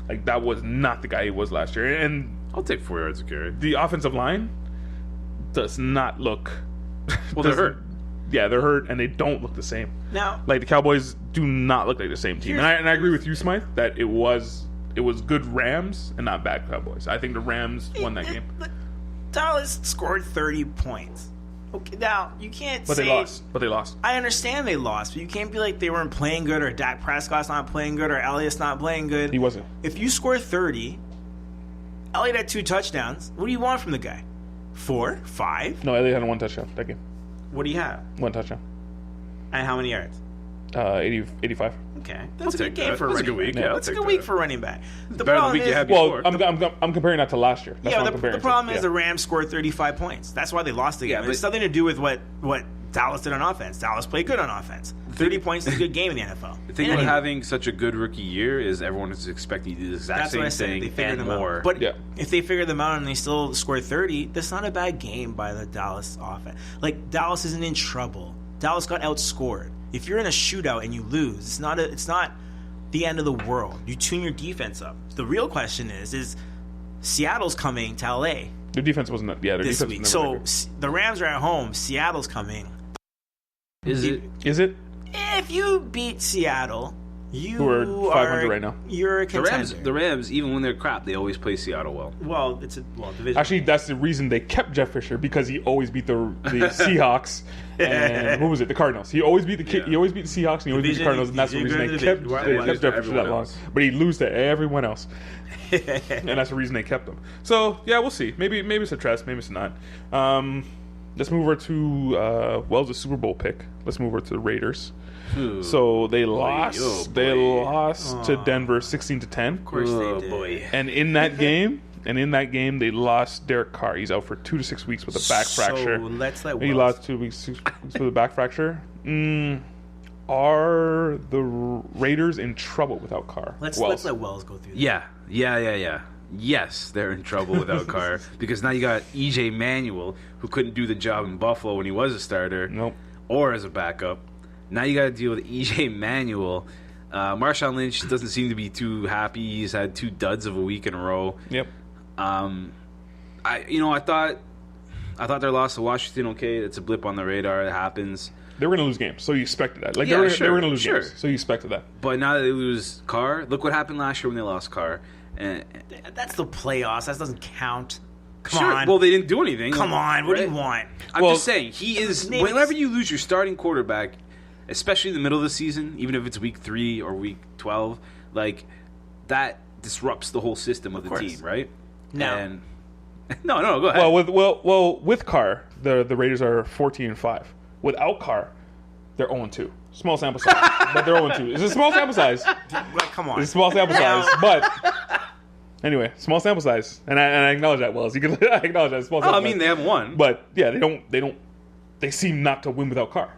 Like that was not the guy he was last year. And I'll take 4 yards a carry. the offensive line does not look. Well, they're hurt. Yeah, they're hurt, and they don't look the same. Now, Like the Cowboys do not look like the same team. And I agree with you, Smythe, that it was good Rams and not bad Cowboys. I think the Rams won that game. Dallas scored 30 points. Okay, now you can't But say they lost. I understand they lost, but you can't be like they weren't playing good or Dak Prescott's not playing good or Elliott's not playing good. He wasn't. If you score 30, Elliott had 2 touchdowns. What do you want from the guy? 4? 5? No, Elliott had 1 touchdown that game. What do you have? 1 touchdown. And how many yards? 85. Okay, I'll that's a good take game that. for a That's a running good week. back. Yeah, I'll That's a take good week that. for a running back. The Better than the problem week you is, had Well, before. I'm comparing that to last year. That's what I'm the comparing. problem to. is the Rams scored 35 points. That's why they lost the game. Yeah, but- It's nothing to do with what Dallas did on offense. Dallas played good on offense. 30 points is a good game in the NFL. The thing about having such a good rookie year is everyone is expecting to do the exact That's what I same said. thing They figured and them more. out. But Yeah. if they figure them out and they still score 30, that's not a bad game by the Dallas offense. Like, Dallas isn't in trouble. Dallas got outscored. If you're in a shootout and you lose, it's not the end of the world. You tune your defense up. The real question is Seattle's coming to LA Their defense wasn't. Yeah, their this defense week. was So never very the Rams are at home. Seattle's coming. is it? good. Is it? If you beat Seattle, you Who are 500 right now. You're a The contender. Rams, even when they're crap, they always play Seattle well. Well, division. Actually, that's the reason they kept Jeff Fisher because he always beat the Seahawks and what was it? The Cardinals. He always beat the Yeah. He always beat the Seahawks and he always beat the Division, Cardinals, and that's the you reason go they to the kept, division. they Why kept lose Jeff to Fisher that everyone long. else? But he lose to everyone else, and that's the reason they kept him. So yeah, we'll see. Maybe it's a trust. Maybe it's not. Let's move over to the Super Bowl pick. Let's move over to the Raiders. Ooh. So they oh, lost. boy. They lost to Denver 16-10. Of course Oh, they did. boy. And in that game, they lost Derek Carr. He's out for 2 to 6 weeks with a back fracture. So let's let He Wells. lost 2 weeks, 6 weeks with a back fracture. Are the Raiders in trouble without Carr? Let's let Wells go through that. Yeah. Yes, they're in trouble without Carr because now you got EJ Manuel, who couldn't do the job in Buffalo when he was a starter, Nope. or as a backup. Now you got to deal with EJ Manuel. Marshawn Lynch doesn't seem to be too happy. He's had 2 duds of a week in a row. Yep. I thought their loss to Washington. Okay, it's a blip on the radar. It happens. They were going to lose games, so you expected that. Like Yeah, they were sure, going to lose sure. games, so you expected that. But now that they lose Carr, look what happened last year when they lost Carr. And That's the playoffs. That doesn't count. Come sure, on. well, they didn't do anything. Come on. What do you want? I'm just saying, he is. Names- Whenever you lose your starting quarterback, especially in the middle of the season, even if it's week 3 or week 12, like that disrupts the whole system of the course. team, right? No. And, no, go ahead. With Carr, the Raiders are 14-5. Without Carr, they're 0-2. Small sample size, but they're 0-2. It's a small sample size. Like, come on. It's a small sample size, but anyway, small sample size, and I acknowledge that, Wells. You can I acknowledge that small sample size. they haven't won. But yeah, they seem not to win without Carr.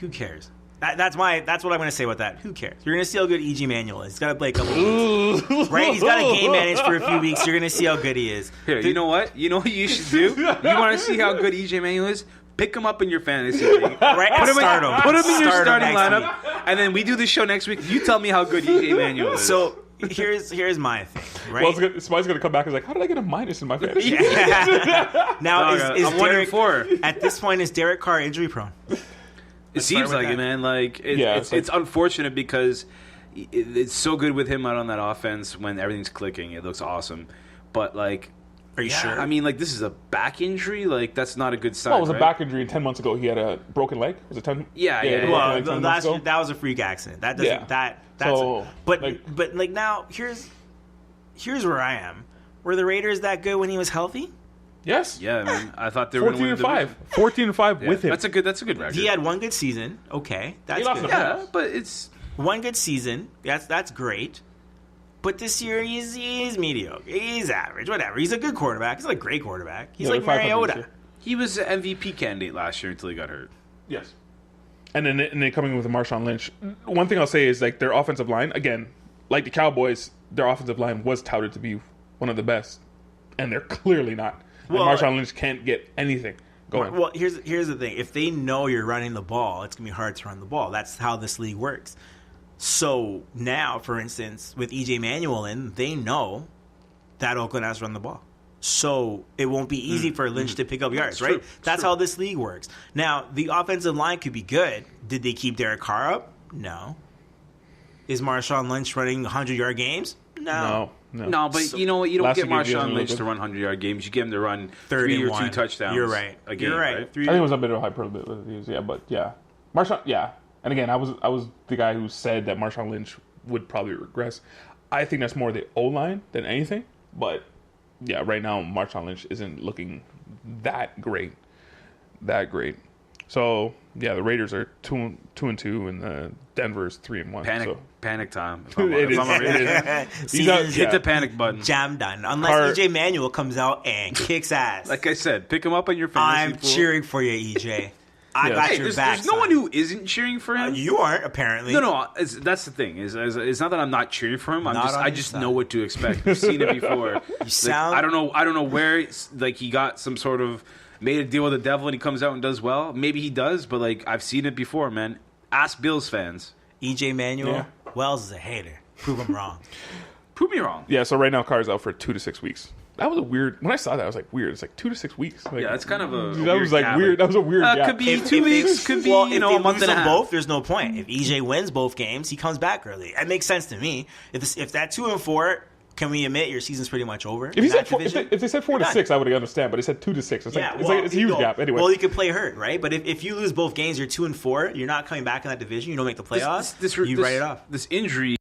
Who cares? That's what I'm going to say about that. Who cares? You're going to see how good E.G. Manuel is. He's got to play a couple weeks. Right? He's got to game manage for a few weeks. You're going to see how good he is. Here, you know what? You know what you should do? You want to see how good EJ Manuel is? Pick him up in your fantasy league. Right? Put him in your Start him starting next lineup, week. and then we do this show next week. You tell me how good EJ Manuel is. So here's my thing, right? Well, Smythe's going to come back and is like, how did I get a minus in my fantasy? Now, is I'm 1-4. at this point, is Derek Carr injury prone? It seems start with like it, that. man. Like it's unfortunate because it's so good with him out on that offense when everything's clicking. It looks awesome, but like, Are you sure? I mean, like this is a back injury. Like that's not a good sign. Well, it was a right? back injury, and 10 months ago he had a broken leg. Was it 10? Yeah. he had a broken Well, leg 10 months ago. that was a freak accident. That doesn't Yeah. that's So, but like- like now here's where I am. Were the Raiders that good when he was healthy? Yes. Yeah, I mean, I thought they were 14-5. 14-5 Yeah, with him. That's a good record. He had one good season. Okay, that's He lost good. the yeah, but it's One good season. That's great. But this year he's mediocre. He's average. Whatever. He's a good quarterback. He's not a great quarterback. He's Yeah, like they're 500 this Mariota. year. he was an MVP candidate last year until he got hurt. Yes. And then coming with Marshawn Lynch. One thing I'll say is like their offensive line, again, like the Cowboys, their offensive line was touted to be one of the best. And they're clearly not. Well, and Marshawn Lynch can't get anything going. Well, here's the thing. If they know you're running the ball, it's gonna be hard to run the ball. That's how this league works. So now, for instance, with EJ Manuel in, they know that Oakland has to run the ball. So it won't be easy for Lynch to pick up yards, right? true. It's That's true. how this league works. Now, the offensive line could be good. Did they keep Derek Carr up? No. Is Marshawn Lynch running 100-yard games? No. No, but you know what? You don't Last get year he was Marshawn really Lynch good. to run 100-yard games. You get him to run Third 3 and or 2 one. touchdowns. You're right. A game, You're right. right? Three- I think it was a bit of hyperbole. Yeah, but yeah. Marshawn, yeah. And again, I was the guy who said that Marshawn Lynch would probably regress. I think that's more the O-line than anything. But yeah, right now Marshawn Lynch isn't looking that great. So yeah, the Raiders are 2-2, and Denver's 3-1. Panic time. It is. He's out- Season's Hit the panic button. jam done. Unless Carr- EJ Manuel comes out and kicks ass. Like I said, pick him up on your fantasy I'm pool. cheering for you, EJ. I Yeah. got Hey, your there's, back. there's no one who isn't cheering for him. You aren't apparently. No. That's the thing. It's not that I'm not cheering for him. Not on I your just side. know what to expect. I've seen it before. You sound. I don't know where like he got some sort of made a deal with the devil and he comes out and does well. Maybe he does, but like I've seen it before, man. Ask Bills fans. EJ Manuel. Yeah. Wells is a hater. Prove him wrong. Prove me wrong. Yeah, so right now Carr's out for 2 to 6 weeks. That was a weird. When I saw that, I was like, weird. It's like 2 to 6 weeks. Like, Yeah, that's kind of a that was like gap. weird. That was a weird. gap. Could be 2 weeks. Could be well, you if know they a month lose and a them half. both, there's no point. If EJ wins both games, he comes back early. That makes sense to me. If that 2-4, can we admit your season's pretty much over? If, he in said that four, if, division? they said 4 to You're 6, I would understand. But he said 2 to 6. It's like, Yeah, it's a huge gap. Anyway, Well, you could play hurt, right? But if you lose both games, you're 2-4. You're not coming back in that division. You don't make the playoffs. You write it off. This injury,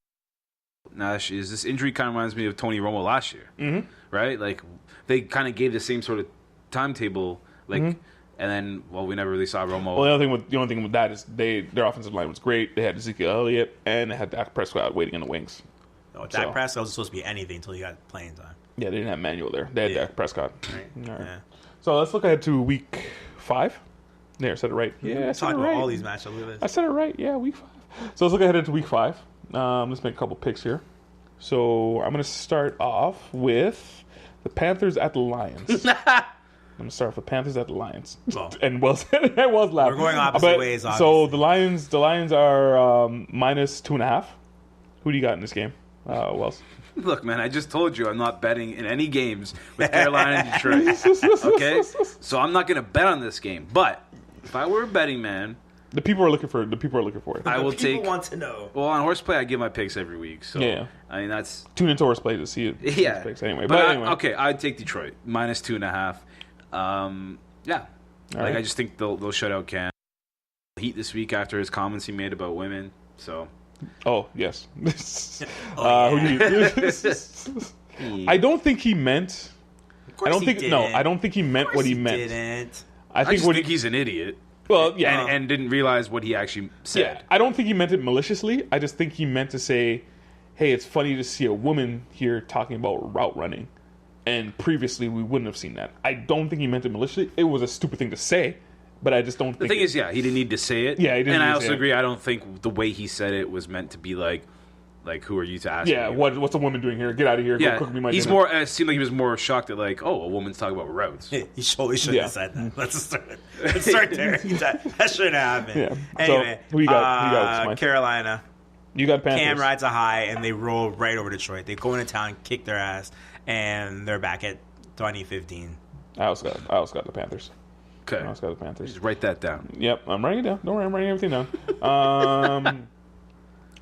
Nash, this injury kind of reminds me of Tony Romo last year, right? Like they kind of gave the same sort of timetable, like, and then we never really saw Romo. well, the only thing with that is their offensive line was great. They had Ezekiel Elliott and they had Dak Prescott waiting in the wings. Oh, Dak Prescott wasn't supposed to be anything until he got playing time. Yeah, they didn't have Manuel there. They had Yeah. Dak Prescott. Right. All right. Yeah. So let's look ahead to week 5. There, I said it right. Yeah, I said Talk it about right. all these matchups. Look at I this. said it right. Yeah, week 5. So let's look ahead into week 5. Let's make a couple picks here. So I'm going to start off with the Panthers at the Lions. I'm going to start off with Panthers at the Lions. Oh. And Wells laughing. We're going opposite ways, So obviously. the Lions are minus 2.5. Who do you got in this game, Wells? Look, man, I just told you I'm not betting in any games with Carolina and Detroit. Okay? So I'm not going to bet on this game. But if I were a betting man, The people are looking for it. I will People take. want to know. Well, on Horseplay, I give my picks every week. So, Yeah. I mean, that's. Tune into Horseplay to see it. Yeah. Picks anyway. But Anyway. okay, I'd take Detroit. Minus 2.5. Yeah. right. I just think they'll shut out Cam. Heat this week after his comments he made about women. So. Oh, yes. Oh, who do you- I don't think he meant. Of course he didn't. I don't think he meant Of what he course meant. Didn't. I think just what think he's an idiot. well, yeah, And didn't realize what he actually said. yeah. I don't think he meant it maliciously. I just think he meant to say, "Hey, it's funny to see a woman here talking about route running, and previously we wouldn't have seen that." I don't think he meant it maliciously. It was a stupid thing to say, but I just don't. The thing is, yeah, he didn't need to say it. Yeah, he didn't And need I to also say it. agree. I don't think the way he said it was meant to be like who are you to ask? yeah. me? What's a woman doing here? Get out of here. Yeah, Go cook me my he's dinner. more. It seemed like he was more shocked at like, oh, a woman's talking about routes. He shouldn't Yeah. have said that. Let's start. Let's start there. That shouldn't have happened. Yeah. So, Anyway, who you got? Who you got, Smythe? Carolina. You got Panthers. Cam rides a high, and they roll right over Detroit. They go into town, kick their ass, and they're back at 2015. I also got the Panthers. Okay, I also got the Panthers. just write that down. Yep, I'm writing it down. Don't worry, I'm writing everything down.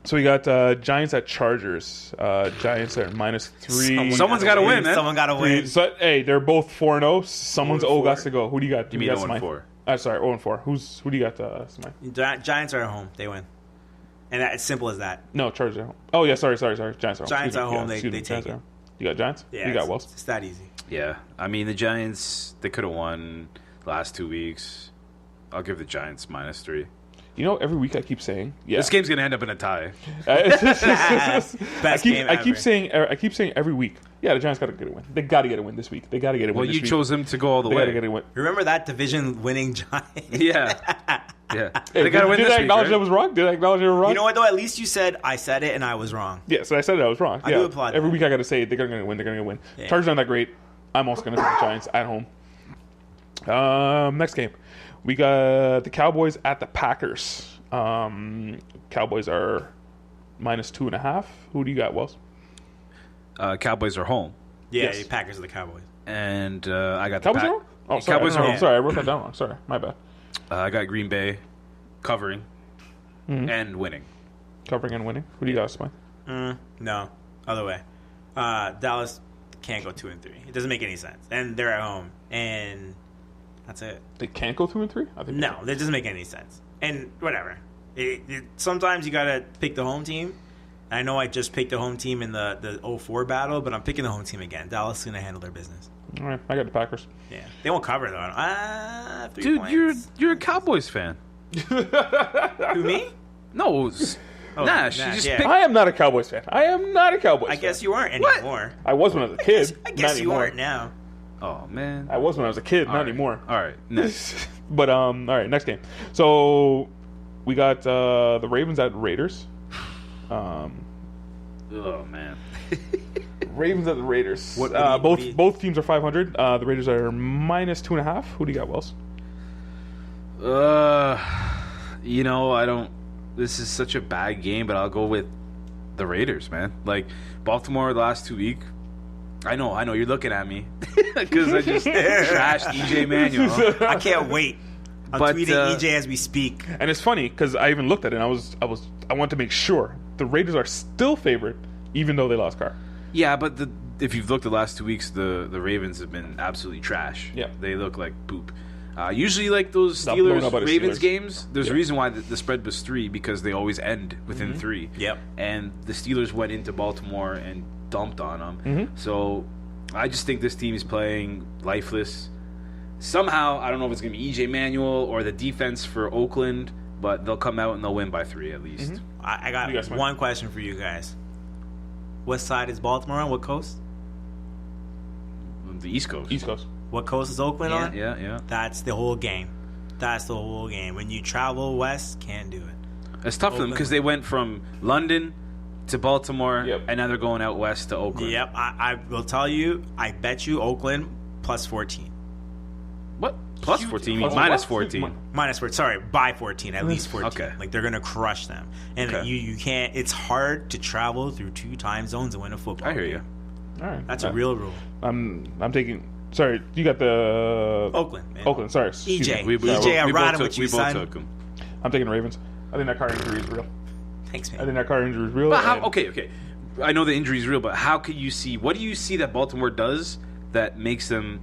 So we got Giants at Chargers. Giants are minus 3. Someone's gotta win, man. Someone got to win. So, hey, they're both 4-0. Someone's 0-4. got to go. Who do you got? You mean got 0-4? Sorry, 0-4. Who do you got, Smythe? Giants are at home. They win. And it's simple as that. No, Chargers are home. Oh, yeah, sorry. Giants are home. Giants Excuse are me. home. They excuse me. take Giants it. are home. You got Giants? Yeah, You got Wells? It's that easy. Yeah, I mean the Giants. They could have won the last 2 weeks. I'll give the Giants minus 3. You know, every week I keep saying, yeah. This game's gonna end up in a tie. Best game I keep ever. saying every week, yeah, the Giants got to get a win. They got to get a win this week. They got to get a win Well, this you week. chose him to go all the They got to way. get a win. Remember that division-winning Giants? Yeah, yeah. Hey, They gotta win did this I week, acknowledge right? I was wrong? Did I acknowledge I was wrong? You know what, though? At least you said I said it and I was wrong. Yeah, so I said it. I was wrong. I yeah. do applaud Every that. week I got to say it. They're going to win. They're going to win. Yeah. Chargers aren't that great. I'm also going to take the Giants at home. Next game, we got the Cowboys at the Packers. Cowboys are minus 2.5. Who do you got, Wells? Cowboys are home, Yeah, Yes. the Packers are the Cowboys. and I got Cowboys the are home? Oh, sorry. Cowboys I are don't know. home. Sorry, I wrote that down wrong. Sorry, my bad. I got Green Bay covering Mm-hmm. and winning. Covering and winning. Who do you got, Smythe? No, other way. Dallas can't go 2-3. It doesn't make any sense, and they're at home, and that's it. They can't go 2-3. I think. No, that doesn't make any sense. And whatever. Sometimes you gotta pick the home team. I know I just picked the home team in the 04 battle, but I'm picking the home team again. Dallas is gonna handle their business. All right, I got the Packers. Yeah, they won't cover though. 3 Dude, points. you're a Cowboys fan. Who, me? No, it was Nash. You just yeah. picked. I am not a Cowboys fan. I am not a Cowboys I fan. guess you aren't anymore. I was when I was a kid. I not guess you anymore. aren't now. Oh man. I was when I was a kid, not All right. anymore. All right, next. But all right, next game. So we got the Ravens at Raiders. Oh man. Ravens at the Raiders. What do you- Both teams are 500. The Raiders are minus 2.5. Who do you got, Wells? You know, I don't. This is such a bad game, but I'll go with the Raiders, man. Like Baltimore the last 2 weeks. I know. You're looking at me because I just trashed EJ Manuel. I can't wait. I'm But, tweeting EJ as we speak. And it's funny because I even looked at it. and I want to make sure the Raiders are still favored, even though they lost Carr. Yeah, but if you've looked the last 2 weeks, the Ravens have been absolutely trash. Yeah. They look like poop. Usually, like those Stop blowing up by Steelers the Ravens Steelers. games, there's Yeah. a reason why the spread was 3 because they always end within 3. Yep. And the Steelers went into Baltimore and dumped on them. Mm-hmm. So I just think this team is playing lifeless. Somehow, I don't know if it's going to be EJ Manuel or the defense for Oakland, but they'll come out and they'll win by 3 at least. Mm-hmm. I You got guys might- one question for you guys. What side is Baltimore on? What coast? The East Coast. East Coast. What coast is Oakland on? Yeah. That's the whole game. That's the whole game. When you travel west, can't do it. It's tough for them because they went from London to Baltimore, Yep. and now they're going out west to Oakland. Yep, I will tell you. I bet you Oakland plus 14. What? Plus 14? You mean Plus minus what? 14? Minus 14. Sorry, by 14. At least 14. Okay. Like they're gonna crush them, and Okay. you can't. It's hard to travel through 2 time zones and win a football. I hear game. you. All right. That's a real rule. I'm taking. Sorry, you got the Oakland, man. Oakland. Sorry, excuse EJ. me. EJ, I'm we riding both with you, we both son. took them. I'm taking the Ravens. I think that car injury is real. Thanks, I man. think that car injury is real. But how? and- Okay. I know the injury is real, but how could you see? What do you see that Baltimore does that makes them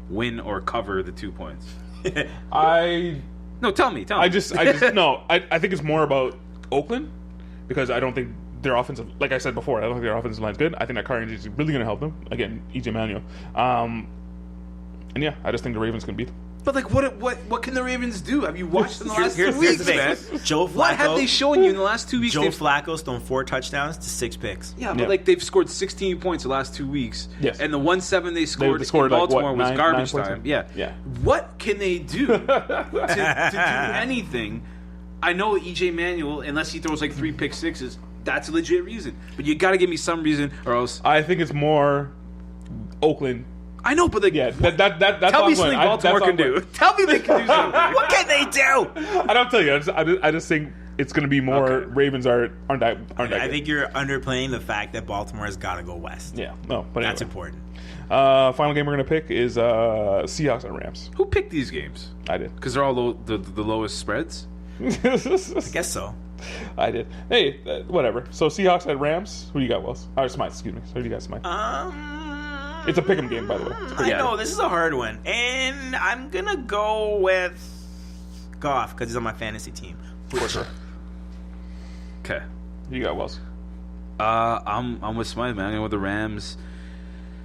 win or cover the 2 points? No, tell me. I just no. I think it's more about Oakland because I don't think their offensive, like I said before, I don't think their offensive line's good. I think that car injury is really going to help them. Again, EJ Manuel. And yeah, I just think the Ravens can beat them. But like, what can the Ravens do? Have you watched in the last Here's 2 the weeks, thing. man? Joe Flacco. What have they shown you in the last 2 weeks? Joe Flacco's thrown 4 touchdowns to 6 picks. Yeah, but Yeah. like they've scored 16 points the last 2 weeks. Yes. And the 1-7 they scored, They scored in like, Baltimore what, was nine garbage points? time. Yeah. Yeah. What can they do to do anything? I know EJ Manuel, unless he throws like 3 pick sixes, that's a legit reason. But you got to give me some reason, or else I think it's more Oakland. I know. But like, Yeah, that's tell all me I'm something going. Baltimore That's all can I'm do. going. Tell me they can do something. What can they do? I don't tell you. I just think it's going to be more. Okay. Ravens aren't that I good. think you're underplaying the fact that Baltimore has got to go west. Yeah, no, but That's anyway. important. Final game we're gonna pick is Seahawks and Rams. Who picked these games? I did. Because they're all the lowest spreads. I guess so. I did. Hey, whatever. So Seahawks and Rams. Who do you got, Wells? Or Smythe, excuse me. So who do you got, Smythe? It's a pick'em game, by the way. I Yeah. know this is a hard one, and I'm gonna go with Goff because he's on my fantasy team. For sure. Okay. Who you got, Wells? I'm with Smythe, man. I'm going with the Rams.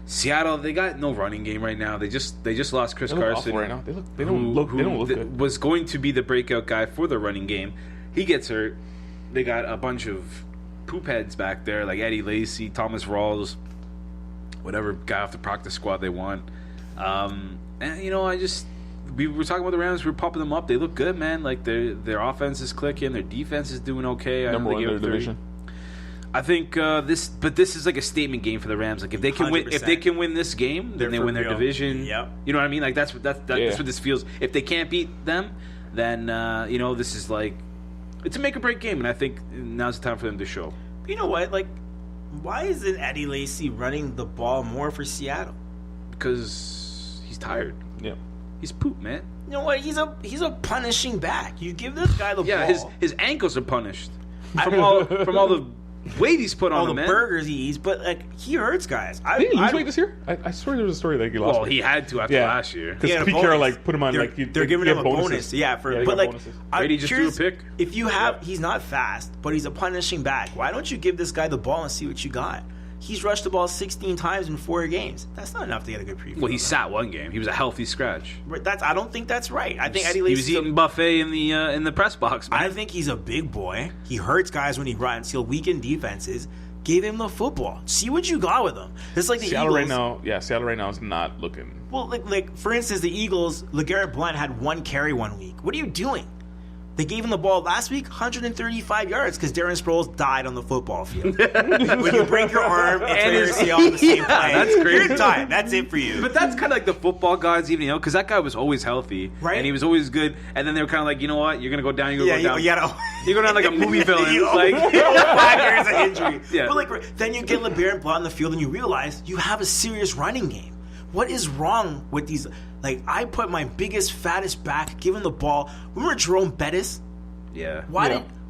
Seattle, they got no running game right now. They just lost Chris They look Carson. awful right now. They don't look good. Was going to be the breakout guy for the running game. He gets hurt. They got a bunch of poop heads back there, like Eddie Lacy, Thomas Rawls, whatever guy off the practice squad they want. And you know, we were talking about the Rams. We were popping them up. They look good, man. Like their offense is clicking. Their defense is doing okay. Number one in their 30. division. I think this is like a statement game for the Rams. Like if they can win, 100%. this game, They're then they for win their real. division. Yep. You know what I mean? Like that's what this feels. If they can't beat them, then you know, this is like it's a make or break game, and I think now's the time for them to show. You know what? Like, why isn't Eddie Lacy running the ball more for Seattle? Because he's tired. Yeah. He's poop, man. You know what? He's a punishing back. You give this guy the Yeah, ball. his ankles are punished from all the weight he's put on all the them, man. burgers he eats, but like he hurts guys. Didn't he lose weight this year? I swear there was a story that he lost. Well, weight. he had to after last year. Because He had a Pete bonus. Carroll like put him on They're, like they're giving he him had a bonuses. bonus, yeah. Yeah, he But got like, bonuses. Brady just curious, threw a pick. If you have, he's not fast, but he's a punishing back. Why don't you give this guy the ball and see what you got? He's rushed the ball 16 times in 4 games. That's not enough to get a good preview. Well, he sat one game. He was a healthy scratch. I don't think that's right. I think Eddie He Lacy. was eating buffet in the press box, man. I think he's a big boy. He hurts guys when he runs. He'll weaken defenses. Give him the football. See what you got with him. It's like the Seattle Eagles. right now. Yeah, Seattle right now is not looking. Well, like for instance, the Eagles, LeGarrette Blount had 1 carry 1 week. What are you doing? They gave him the ball last week, 135 yards, because Darren Sproles died on the football field. When you break your arm and tear your ACL on the same play, that's crazy. You're done. That's it for you. But that's kind of like the football gods, even, you know, because that guy was always healthy, Right. And he was always good. And then they were kind of like, you know what, you're gonna go down, you're gonna go down. you gotta. You go down like a movie villain, You like 5 years of injury. Yeah. But like, then you get LeGarrette Blount on the field, and you realize you have a serious running game. What is wrong with these? Like, I put my biggest, fattest back, give him the ball. Remember Jerome Bettis? yeah.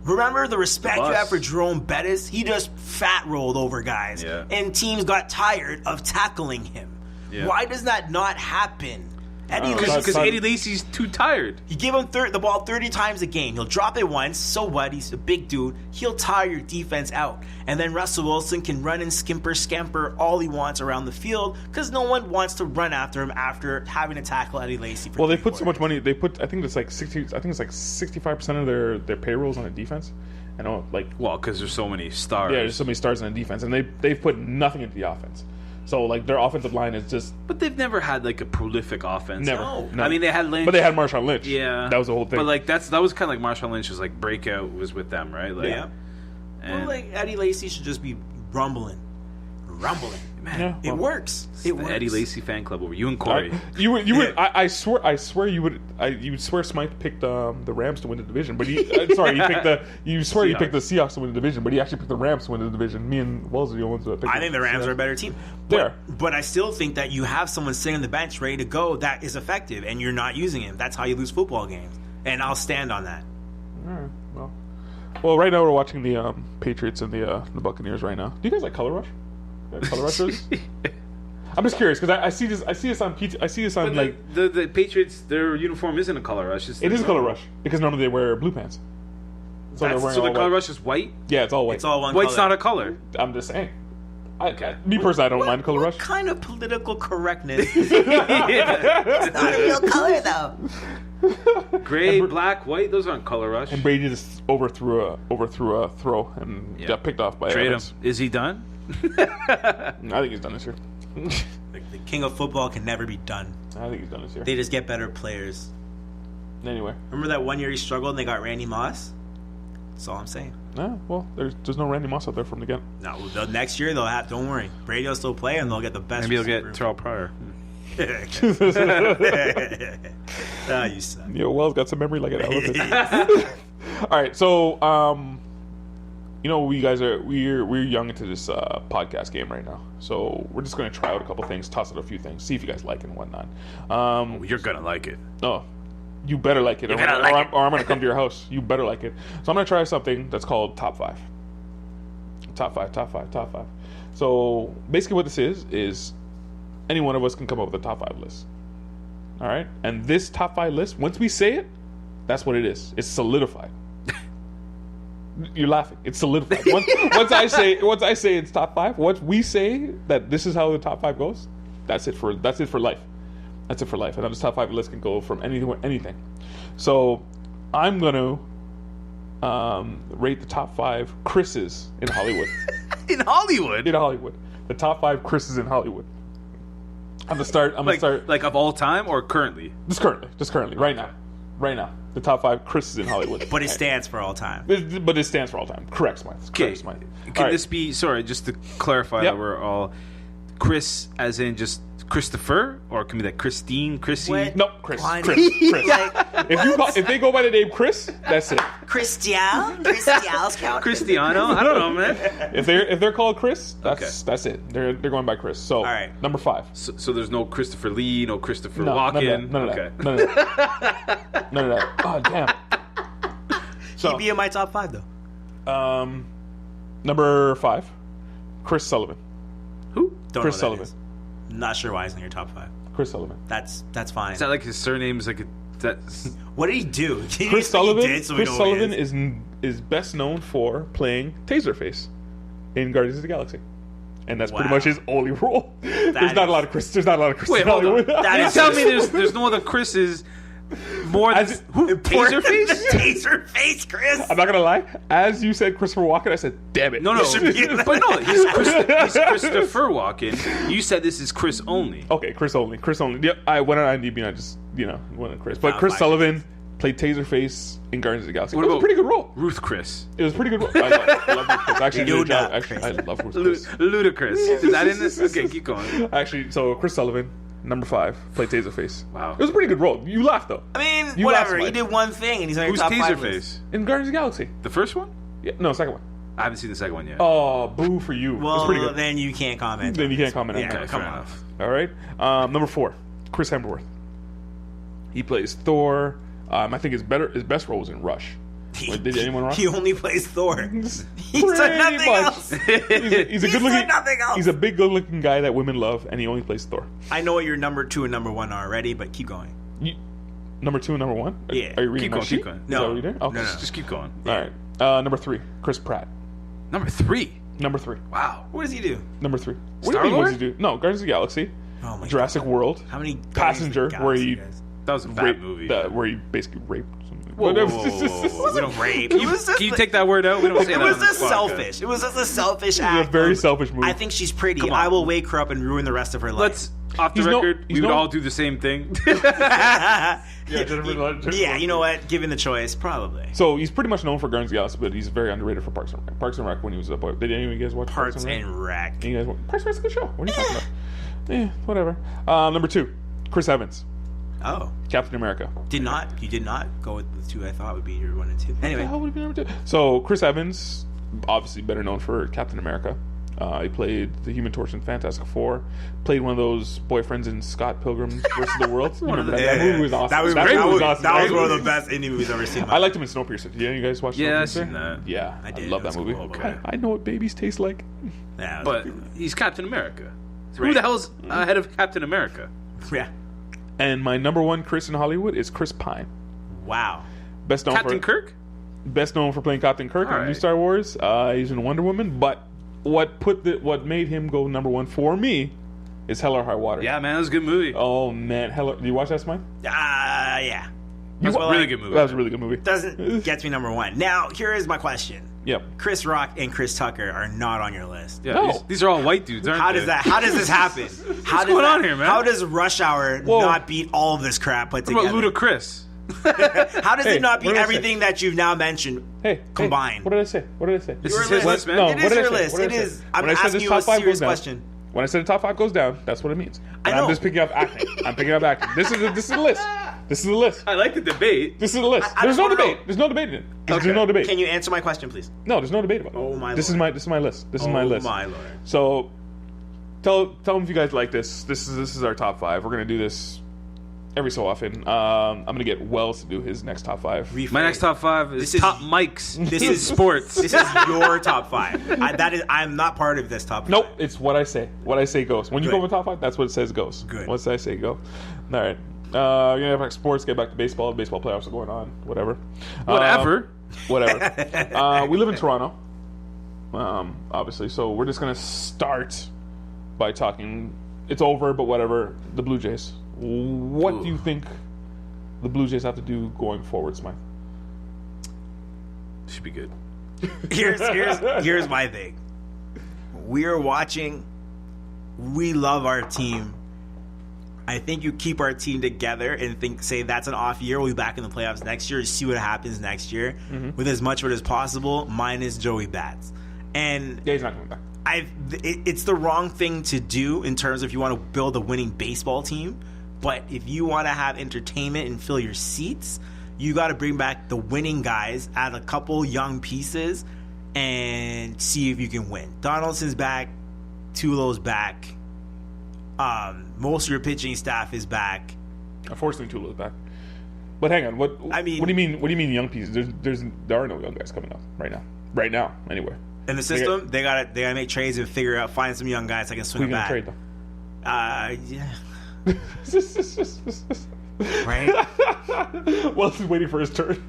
Remember the respect you Bus. have for Jerome Bettis? He just fat rolled over guys, Yeah. and teams got tired of tackling him. Yeah. Why does that not happen? Eddie Because- Lacy, Because Eddie Lacy's too tired. you give him the ball 30 times a game. He'll drop it once. So what? He's a big dude. He'll tire your defense out. And then Russell Wilson can run and scamper all he wants around the field because no one wants to run after him after having to tackle Eddie Lacy. For Well, they 3 put so much quarters. money. They put. I think it's like 60. I think it's like 65% of their payrolls on the defense. I know, like Well, because there's so many stars. yeah, there's so many stars on the defense, and they've put nothing into the offense. So like their offensive line is just But they've never had like a prolific offense. never. No. No. I mean, they had Lynch. but they had Marshawn Lynch. Yeah, that was the whole thing. But like that was kind of like Marshawn Lynch's like breakout was with them, right? Like, Yeah. and Well, like Eddie Lacy should just be rumbling. Man, Yeah, it well, works. the It works. Eddie Lacy fan club over you and Corey. You would. I swear you would swear Smythe picked the Rams to win the division, but he you picked the Seahawks to win the division, but he actually picked the Rams to win the division. Me and Wells are the ones that picked. I think the Rams are a better team. There. But I still think that you have someone sitting on the bench ready to go that is effective, and you're not using him. That's how you lose football games, and I'll stand on that. All right, well, right now we're watching the Patriots and the Buccaneers right now. Do you guys like Color Rush? Color Rush jerseys? I'm just curious because I see this on But like the Patriots, their uniform isn't a color rush. it is a Color Rush because normally they wear blue pants. So they're wearing So the all color white. rush is white. Yeah, it's all white. It's all one White's color. not a color. I'm just saying. Me personally, I don't mind Color Rush. What kind of political correctness? It's not a real color, though. Gray, black, white. Those aren't color rush. And Brady just overthrew a throw and got picked off by Trade him. Evans. Is he done? I think he's done this year. The king of football can never be done. I think he's done this year. They just get better players. Anyway, Remember that one year he struggled and they got Randy Moss? That's all I'm saying. well, there's no Randy Moss out there from the get. No, the next year they'll have. Don't worry, Brady will still play and they'll get the best. Maybe he'll get receiver. Terrell Pryor. Ah, you suck. Yo, Wells got some memory like an elephant. All right, so we guys we're young into this podcast game right now, so we're just gonna try out a couple things, toss out a few things, see if you guys like it and whatnot. You're gonna like it. No, you better like it, or I'm gonna come to your house. You better like it. So I'm gonna try something that's called top five. Top five. So basically, what this is any one of us can come up with a top five list. All right, and this top five list, once we say it, that's what it is. It's solidified. You're laughing. It's solidified. Once I say it's top five. Once we say that this is how the top five goes, that's it for life. That's it for life. And then this top five list can go from anything. So I'm gonna rate the top five Chris's in Hollywood. In Hollywood? In Hollywood, the top five Chris's in Hollywood. I'm gonna start. Like of all time or currently? Just currently, right now. The top five Chris's in Hollywood. But it stands for all time. But it stands for all time. Correct, Smythe. Okay. Smythe. Can All this right. be, sorry, just to clarify Yep. that we're all Chris as in just Christopher, or it can be like Christine, Chrissy? What? No, Chris. Why Chris. not? If they go by the name Chris, that's it. Christial's count. Cristiano? I don't know, man. If they're called Chris, that's it. They're going by Chris. So right. number five. So there's no Christopher Lee, no Christopher No, Walken? none of Okay. that. None of that. Oh damn. So He'd be in my top five though. number five, Chris Sullivan. Who? Don't Chris know who Sullivan. that is. Not sure why he's in your top five. Chris Sullivan. That's fine. Is that like his surname's like that's What did he do? Can you Chris explain what he Sullivan. did so we Chris know who he Sullivan is best known for playing Taserface in Guardians of the Galaxy, and that's pretty Wow. much his only role. There's is- not a lot of Chris. There's not a lot of Chris. Wait, in hold on. Hollywood. That You is- tell me there's no other Chris's more than As- who? Taserface? Taserface, Chris. I'm not gonna lie. As you said, Christopher Walken, I said, "Damn it!" No, no, should be- but no, he's Christopher Walken. You said this is Chris only. Okay, Chris only. Chris only. Yep. I went on IMDb and I just went on Chris. But Nah, Chris fine. Sullivan played Taserface in Guardians of the Galaxy. What It was a about pretty good role. Ruth Chris? It was a pretty good role. I love Ruth Chris. Actually, You did a job. not, Actually, I Chris. love Ruth Chris. Ludacris. Is that in this? Okay, keep going. Actually, so Chris Sullivan, number five, played Taserface. Wow. It was a pretty good role. You laughed though. I mean, You whatever. laughed, He Mike. did one thing, and he's on your Who's top five list. Taserface? In Guardians of the Galaxy. The first one? Yeah, no, second one. I haven't seen the second one yet. Oh, boo for you. It was Well, pretty good. then you can't comment. Then you can't comment on Yeah, that. okay, come fair on. enough. All right. Number four, Chris Hemsworth. He plays Thor. I think his best role was in Rush. Wait, did anyone Rush? He only plays Thor. He's Pretty done nothing much. else. He's a good looking. done nothing else. He's a big, good looking guy that women love, and he only plays Thor. I know what your number two and number one are already, but keep going. Number two and number one. Yeah. Are you reading Keep my going, sheet? keep going. Is No. that what you're doing? Okay. No, no. Just keep going. All right. Number three, Chris Pratt. Number 3. Number three. Wow. What does he do? Number three. What do you mean? What does he do? No, Guardians of the Galaxy, Oh my Jurassic God. World, How many Passenger, Guardians of the where Galaxy he guys? That was a bad raped- movie. where he basically raped somebody. Whoa, But whoa, it was whoa, whoa, whoa. We don't rape. It was just Can you take that word out? We don't say It that. was on this just podcast. selfish. It was just a selfish act. a very of, selfish move. I think she's pretty. Come on. I will wake her up and ruin the rest of her life. Let's off the He's no- record. he's We would no- all do the same thing. Yeah, you know what? Given the choice, probably. So he's pretty much known for Guernsey Alice, but he's very underrated for Parks and Rec. Parks and Rec when he was a boy. Did any of you guys watch Parts and Rec. You guys watch? Parks and Rec's a good show. What are you talking about? Whatever. Number 2, Chris Evans, Oh, Captain America. you did not go with the two I thought would be your 1 and 2. Anyway, How would it be number 2? So Chris Evans, obviously better known for Captain America. He played the Human Torch in Fantastic Four. Played one of those boyfriends in Scott Pilgrim vs. the World. Remember that? That movie was awesome. That was That great. movie was That awesome. was one of the best indie movies I've ever seen. I liked him in Snowpiercer. Yeah, you guys watch Yeah, I've Snowpiercer? seen that. Yeah, I did. love It that was movie. cool. I know what babies taste like. Yeah, but he's Captain America. Who Right. the hell's ahead of Captain America? yeah. And my number 1 Chris in Hollywood is Chris Pine. Wow. Best known Captain for Kirk? best known for playing Captain Kirk in All New right. Star Wars. He's in Wonder Woman, but what made him go number 1 for me is Hell or High Water. Yeah, man, that was a good movie. Oh man, Did you watch that, Smythe? Yeah. That's a well, really like, good movie. That was a really good movie. Doesn't get me number 1. Now, here is my question. Yep. Chris Rock and Chris Tucker are not on your list. Yeah, No. these are all white dudes, aren't How they? does that? How does this happen? How does going that, on here, man? How does Rush Hour Whoa. not beat all of this crap put What about together? Ludacris? How does Hey, it not what beat did I say? everything that you've now mentioned Hey, combined? What did I say? What did I say? This Your is his list. list, man. No, It what is did I your say? list. What did It I say? is. I'm When I said asking this you top a 5 serious goes down, question. when I said the top 5 goes down, that's what it means. I And I'm know. just picking up acting. I'm picking up acting. This is the list. This is the list. I like the debate. This is the list. I There's just no wanna debate. know. There's no debate in it. There's Okay. no debate. Can you answer my question, please? No, there's no debate about it. Oh, my This Lord. is my list. This is my list. my Lord. So tell them if you guys like this. This is our top 5. We're gonna do this every so often. I'm gonna get Wells to do his next top 5. My next top 5 is This is- top mics. This in is sports. This is your top 5. I'm not part of this top 5. Nope, it's what I say. What I say goes. When you Good. go with top 5, that's what it says goes. Good. What I say go. All right. You're gonna have back to sports. Get back to baseball. Baseball playoffs are going on. Whatever. Whatever. Whatever. We live in Toronto, obviously. So we're just gonna start by talking. It's over, but whatever. The Blue Jays. What do you think the Blue Jays have to do going forward, Smythe? Should be good. Here's my thing. We're watching. We love our team. I think you keep our team together and say that's an off year. We'll be back in the playoffs next year. See what happens next year with as much of it as possible, minus Joey Bats. And Yeah, he's not coming back. it's the wrong thing to do in terms of if you want to build a winning baseball team. But if you want to have entertainment and fill your seats, you got to bring back the winning guys, add a couple young pieces, and see if you can win. Donaldson's back, Tulo's back. Most of your pitching staff is back. Unfortunately, Tulo's back. But hang on. What do you mean? What do you mean young pieces? There are no young guys coming up right now. Right now, anyway. In the system, they gotta make trades and find some young guys that can swing Who a are you bat. gonna trade them? Yeah, right. Wells is waiting for his turn.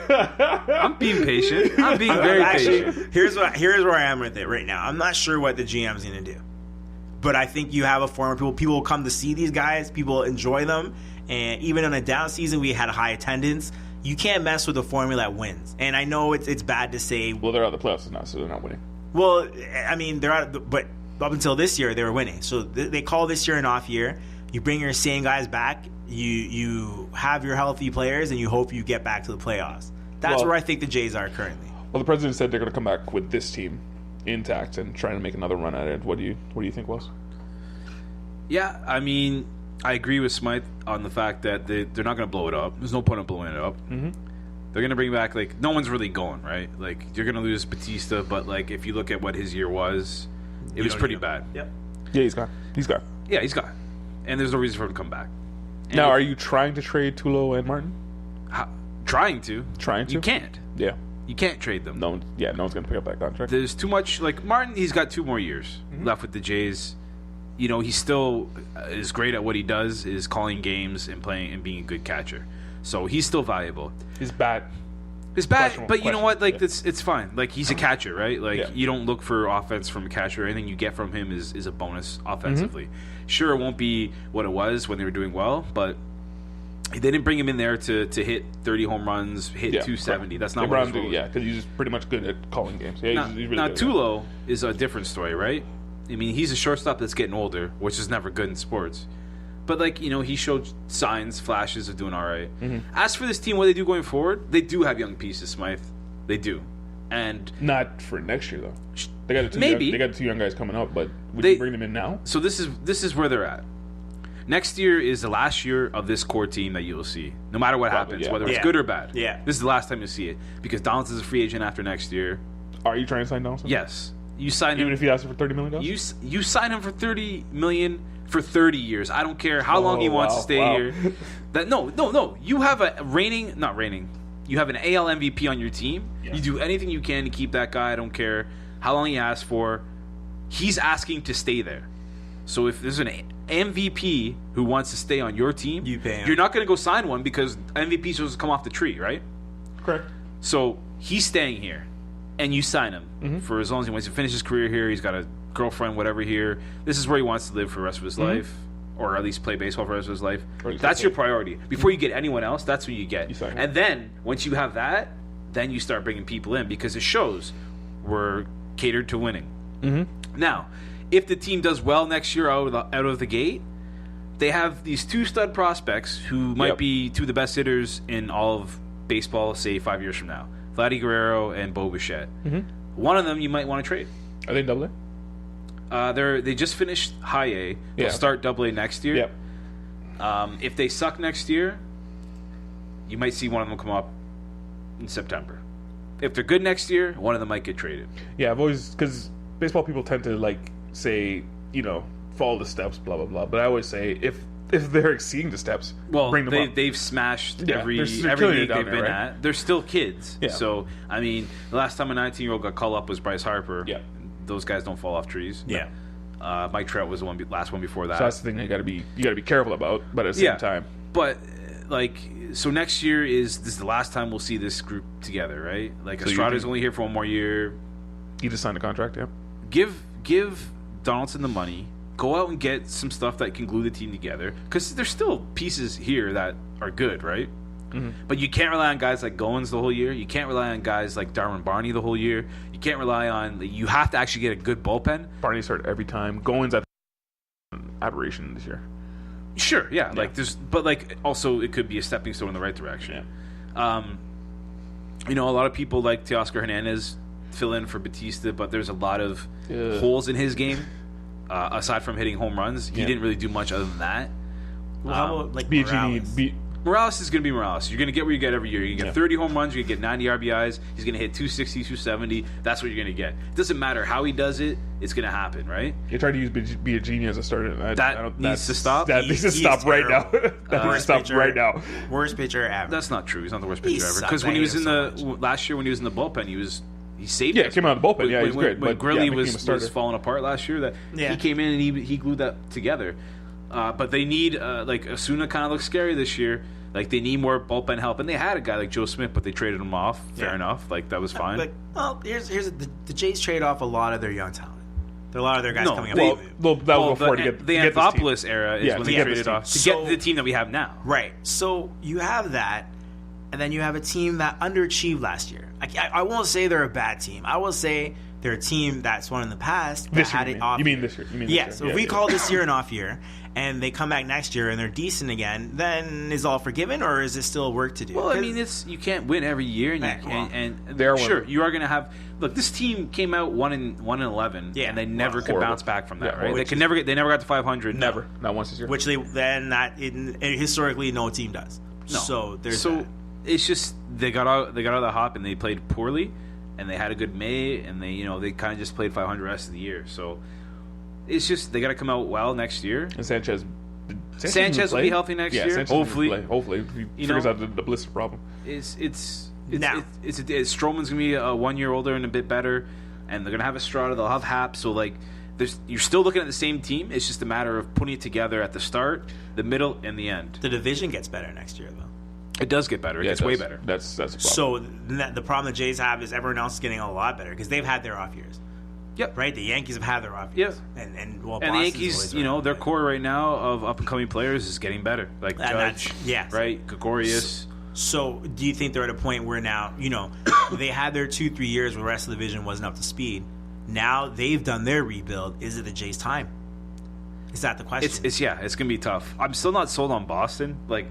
I'm being patient. I'm being very patient. Here's where I am with it right now. I'm not sure what the GM's going to do, but I think you have a form of people will come to see these guys. People enjoy them, and even on a down season, we had high attendance. You can't mess with a formula that wins. And I know it's bad to say. Well, they're out of the playoffs now, so they're not winning. Well, I mean, they're out, but up until this year, they were winning. So they call this year an off year. You bring your same guys back. You have your healthy players, and you hope you get back to the playoffs. That's Well- where I think the Jays are currently. Well, the president said they're going to come back with this team intact and trying to make another run at it. What do you think, Wells? Yeah, I mean, I agree with Smythe on the fact that they're not going to blow it up. There's no point in blowing it up. Mm-hmm. They're going to bring back, like, no one's really going, right? Like, you're going to lose Batista, but, like, if you look at what his year was, it was pretty bad. Yep. Yeah, he's gone. He's gone. Yeah, he's gone. And there's no reason for him to come back. And Now, are you trying to trade Tulo and Martin? trying to. Trying to? You can't. Yeah. You can't trade them. No one's going to pick up that contract. There's too much. Like, Martin, he's got 2 more years left with the Jays. You know, he still is great at what he does, is calling games and playing and being a good catcher. So he's still valuable. His bat. It's bad, Questionable- but you know what? Like, questionable, it's fine. Like, he's a catcher, right? Like, Yeah. you don't look for offense from a catcher. Anything you get from him is a bonus offensively. Sure, it won't be what it was when they were doing well, but They didn't bring him in there to hit 30 home runs, hit 270. That's not they what brought his him role to, is. because he's just pretty much good at calling games. Yeah, Now, he's really now good. Tulo is a different story, right? I mean, he's a shortstop that's getting older, which is never good in sports. But, like, you know, he showed signs, flashes of doing all right. As for this team, what they do going forward, they do have young pieces, Smythe. They do. And Not for next year though. They got maybe. they got 2 young guys coming up, but would They- you bring them in now? so this is where they're at. Next year is the last year of this core team that you will see, no matter what Probably, happens, yeah. whether it's Yeah. good or bad. Yeah. This is the last time you'll see it because Donaldson's a free agent after next year. Are you trying to sign Donaldson? Yes, you sign Even him. if he asks for $30 million? You sign him for $30 million for 30 years. I don't care how long he wants to stay here. That no. You have You have an AL MVP on your team. Yeah. You do anything you can to keep that guy. I don't care how long he asks for. He's asking to stay there. So if there's an MVP who wants to stay on your team, You pay him. You're not going to go sign one because MVP is supposed to come off the tree, right? Correct. So he's staying here, and you sign him Mm-hmm. for as long as he wants to finish his career here. He's got a girlfriend, whatever here. This is where he wants to live for the rest of his life, or at least play baseball for the rest of his life. Mm-hmm. Or he's That's gonna your priority. Before you get anyone else, that's who you get. You sign him. And then once you have that, then you start bringing people in because it shows we're catered to winning. Mm-hmm. Now, if the team does well next year out of the gate, they have these 2 stud prospects who might Yep. be 2 of the best hitters in all of baseball, say 5 years from now. Vladdy Guerrero and Bo Bichette. Mm-hmm. One of them you might want to trade. Are they double A? They just finished high A. They'll Yeah. start double A next year. Yep. If they suck next year, you might see one of them come up in September. If they're good next year, one of them might get traded. Yeah, I've always, because baseball people tend to like say, follow the steps, blah blah blah. But I always say if they're exceeding the steps, Well, bring them up. they've smashed Yeah, every they're killing it league down they've there, been right? at. They're still kids. Yeah. So, I mean, the last time a 19-year-old got called up was Bryce Harper. Yeah. Those guys don't fall off trees. Yeah. Mike Trout was the last one before that. So that's the thing you got to be careful about. But at the same time, But so next year this is the last time we'll see this group together, right? Like So you Estrada's think- only here for one more year. you just signed a contract, yeah. Give Donaldson the money. Go out and get some stuff that can glue the team together because there's still pieces here that are good, right? Mm-hmm. But you can't rely on guys like Goins the whole year. You can't rely on guys like Darwin Barney the whole year. You can't rely on. You have to actually get a good bullpen. Barney's hurt every time. Goins at aberration this year. Sure, yeah. But also it could be a stepping stone in the right direction. Yeah. A lot of people like Teoscar Hernandez fill in for Batista, but there's a lot of Yeah. holes in his game. Aside from hitting home runs, he Yeah. didn't really do much other than that. Well, how about like Be a Morales? genie. Morales is going to be Morales. You're going to get what you get every year. You're going to get Yeah. 30 home runs. You're going to get 90 RBIs. He's going to hit 260, 270. That's what you're going to get. It doesn't matter how he does it. It's going to happen, right? You tried to use be a genie as a starter. That needs to stop. That needs to He's stop right now. terrible. That needs to Worst stop pitcher- right now. Worst pitcher ever. That's not true. He's not the worst He pitcher ever. sucks. Because when I he was hate in him the so last year, when he was in the bullpen, he saved Yeah, us. came out of the bullpen. Yeah, he's when, good. When But Gurley yeah, making him a was starter. falling apart last year, that Yeah. he came in and he glued that together. But they need Osuna kind of looks scary this year. Like they need more bullpen help, and they had a guy like Joe Smith, but they traded him off. Fair Yeah. enough. Like that was fine. Here's the Jays trade off a lot of their young talent. There are a lot of their guys coming up. Well, that was before to get the this team. Anthopoulos era is Yeah, when to they get traded this team. off to So- get the team that we have now. Right. So you have that, and then you have a team that underachieved last year. I won't say they're a bad team. I will say they're a team that's won in the past that This year, had you it mean. off. You mean this year. You mean this Yeah. year. So if we call this year an off year, and they come back next year and they're decent again, then is all forgiven, or is it still work to do? Well, I 'Cause- mean, you can't win every year, and Right, well, they're sure one- you are going to have. Look, this team came out 1-11, Yeah, and they never could horrible. bounce back from that. Yeah, Right? horrible. They never got to 500. Never. Not once this year. which historically no team does. No. So there's so that. it's just they got out of the hop and they played poorly, and they had a good May, and they kind of just played 500 the rest of the year. So it's just they got to come out well next year. And Sanchez Sanchez will be healthy next year, Sanchez will hopefully. play. Hopefully, he You figures know- out the blister problem. Stroman's gonna be 1 year older and a bit better, and they're gonna have Estrada. They'll have Hap. So like, you're still looking at the same team. It's just a matter of putting it together at the start, the middle, and the end. The division gets better next year, though. It does get better. It Yeah, gets it way does. better. That's a problem. So the problem the Jays have is everyone else is getting a lot better because they've had their off years. Yep. Right? The Yankees have had their off Yep. years. And And the Boston's Yankees, always you know, right. their core right now of up and coming players is getting better. Like And that's- Judge, yes. right? Gregorius. So, do you think they're at a point where now, you know, they had their 2-3 years where the rest of the division wasn't up to speed. Now they've done their rebuild. Is it the Jays' time? Is that the question? It's gonna be tough. I'm still not sold on Boston. Like,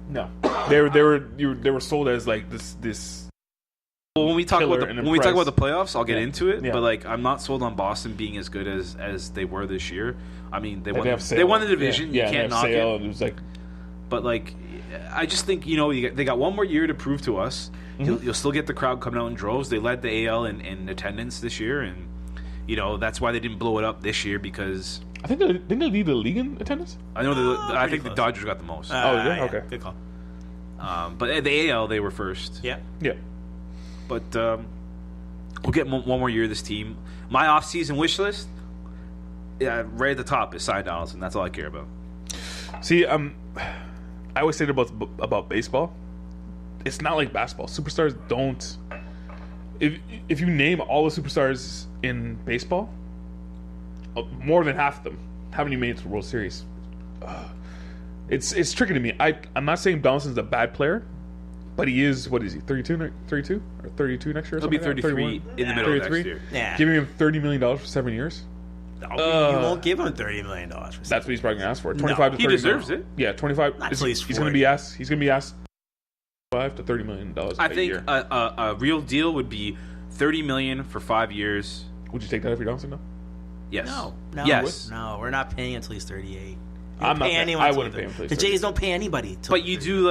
No, they were sold as like this. well, when we talk Killer about and when we talk impress. about the playoffs, I'll get Yeah. into it. Yeah. But like, I'm not sold on Boston being as good as they were this year. I mean, they won. have They Sale. won the division. Yeah, You can't and they knock have Sale, it. and it was like But like, I just think, you know, they got one more year to prove to us. You'll still get the crowd coming out in droves. They led the AL in attendance this year, and you know that's why they didn't blow it up this year because I think didn't they lead the league in attendance? I know I pretty think the close. Dodgers got the most. yeah? Okay. Good call. But at the AL they were first. Yeah. Yeah. But we'll get one more year of this team. My off-season wish list, right at the top is Cy Donaldson. That's all I care about. See, I always say it about baseball. It's not like basketball. Superstars don't. If you name all the superstars in baseball, more than half of them haven't even made it to the World Series. It's tricky to me. I'm not saying Donaldson's a bad player, but he is. What is he? 32 or 32 next year? Or He'll be something like that? 33 in the middle of 33? next year. Yeah. Giving him $30 million for 7 years. You won't give him $30 million for That's what he's probably going to ask for. 25 to 30 He deserves million. it. Yeah, 25. Not till he's He's going to 40. be asked. He's going to be asked $5 to $30 million I a think year. a real deal would be $30 million for 5 years. Would you take that if you're Donaldson? No. Yes. No. Yes. No, we're not paying until he's 38. I'm not paying- I wouldn't till pay him till he's The Jays don't pay anybody. Till But you do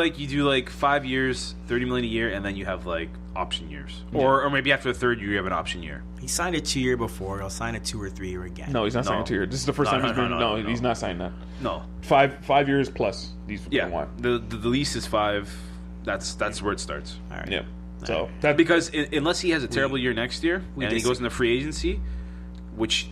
like 5 years, $30 million a year, and then you have like option years, or maybe after the third year you have an option year. he signed a 2-year before. He'll sign a 2 or 3 year again. No, he's not signing No. 2 years. This is the first No, time no, he's been. no, No, no. he's not signing that. No. 5 years plus. These Yeah. want. The lease is 5. That's where it starts. All right. Yeah. So that Because unless he has a terrible year next year and he dis- goes into free agency, which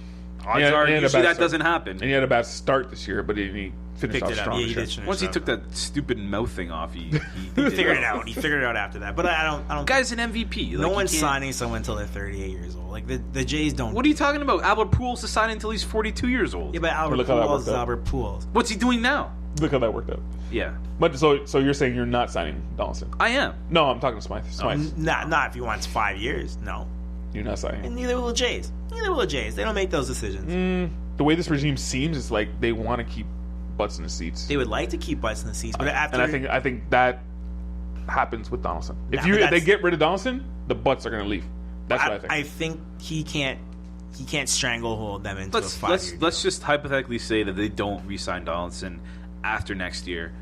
odds Yeah, are and a usually bad that start. doesn't happen. and he had a bad start this year, but he finished Picked off it up. strong. Yeah, he this year. did finish Once he up. took that stupid mouth thing off, he Figured it out. He figured it out after that. But I don't. Guy's an MVP. no Like, one's you can't- signing someone until they're 38 years old. Like the Jays don't. What are you talking about? Albert Pujols is signing until he's 42 years old. Yeah, but Albert Look how that Pujols worked is out. Albert Pujols. What's he doing now? Look how that worked out. Yeah, But so you're saying you're not signing Donaldson? I am. No, I'm talking to Smythe. Smythe, Not if he wants 5 years. No. you're not signing. And neither will the Jays. Neither will the Jays. They don't make those decisions. The way this regime seems is like they want to keep butts in the seats. They would like to keep butts in the seats, but after And I think that happens with Donaldson. Nah, If but they that's- get rid of Donaldson, the butts are going to leave. That's what I think. I think he can't stranglehold them into a 5 year. Let's just hypothetically say that they don't re-sign Donaldson after next year.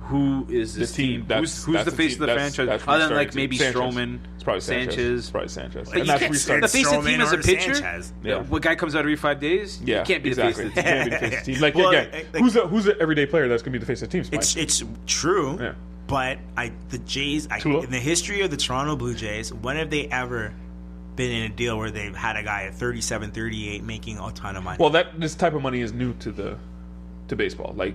Who is this The team, team? that's- Who's that's the the face team, of the that's- franchise? that's Other than restarting like team. maybe Sanchez. Stroman, It's probably Sanchez. It's probably Sanchez. But And you that's can't restarting. the face of the Stroman team as a or pitcher. Sanchez. Yeah. What guy comes out every 5 days? Yeah, You can't be exactly. the face of the You team. can't be the face of the team. Like, Well, again, like- who's an everyday player that's going to be the face of the team? Smythe? It's true, Yeah. but the Jays Tua? in the history of the Toronto Blue Jays, when have they ever been in a deal where they've had a guy at 37, 38 making a ton of money? Well, this type of money is new to baseball. Like,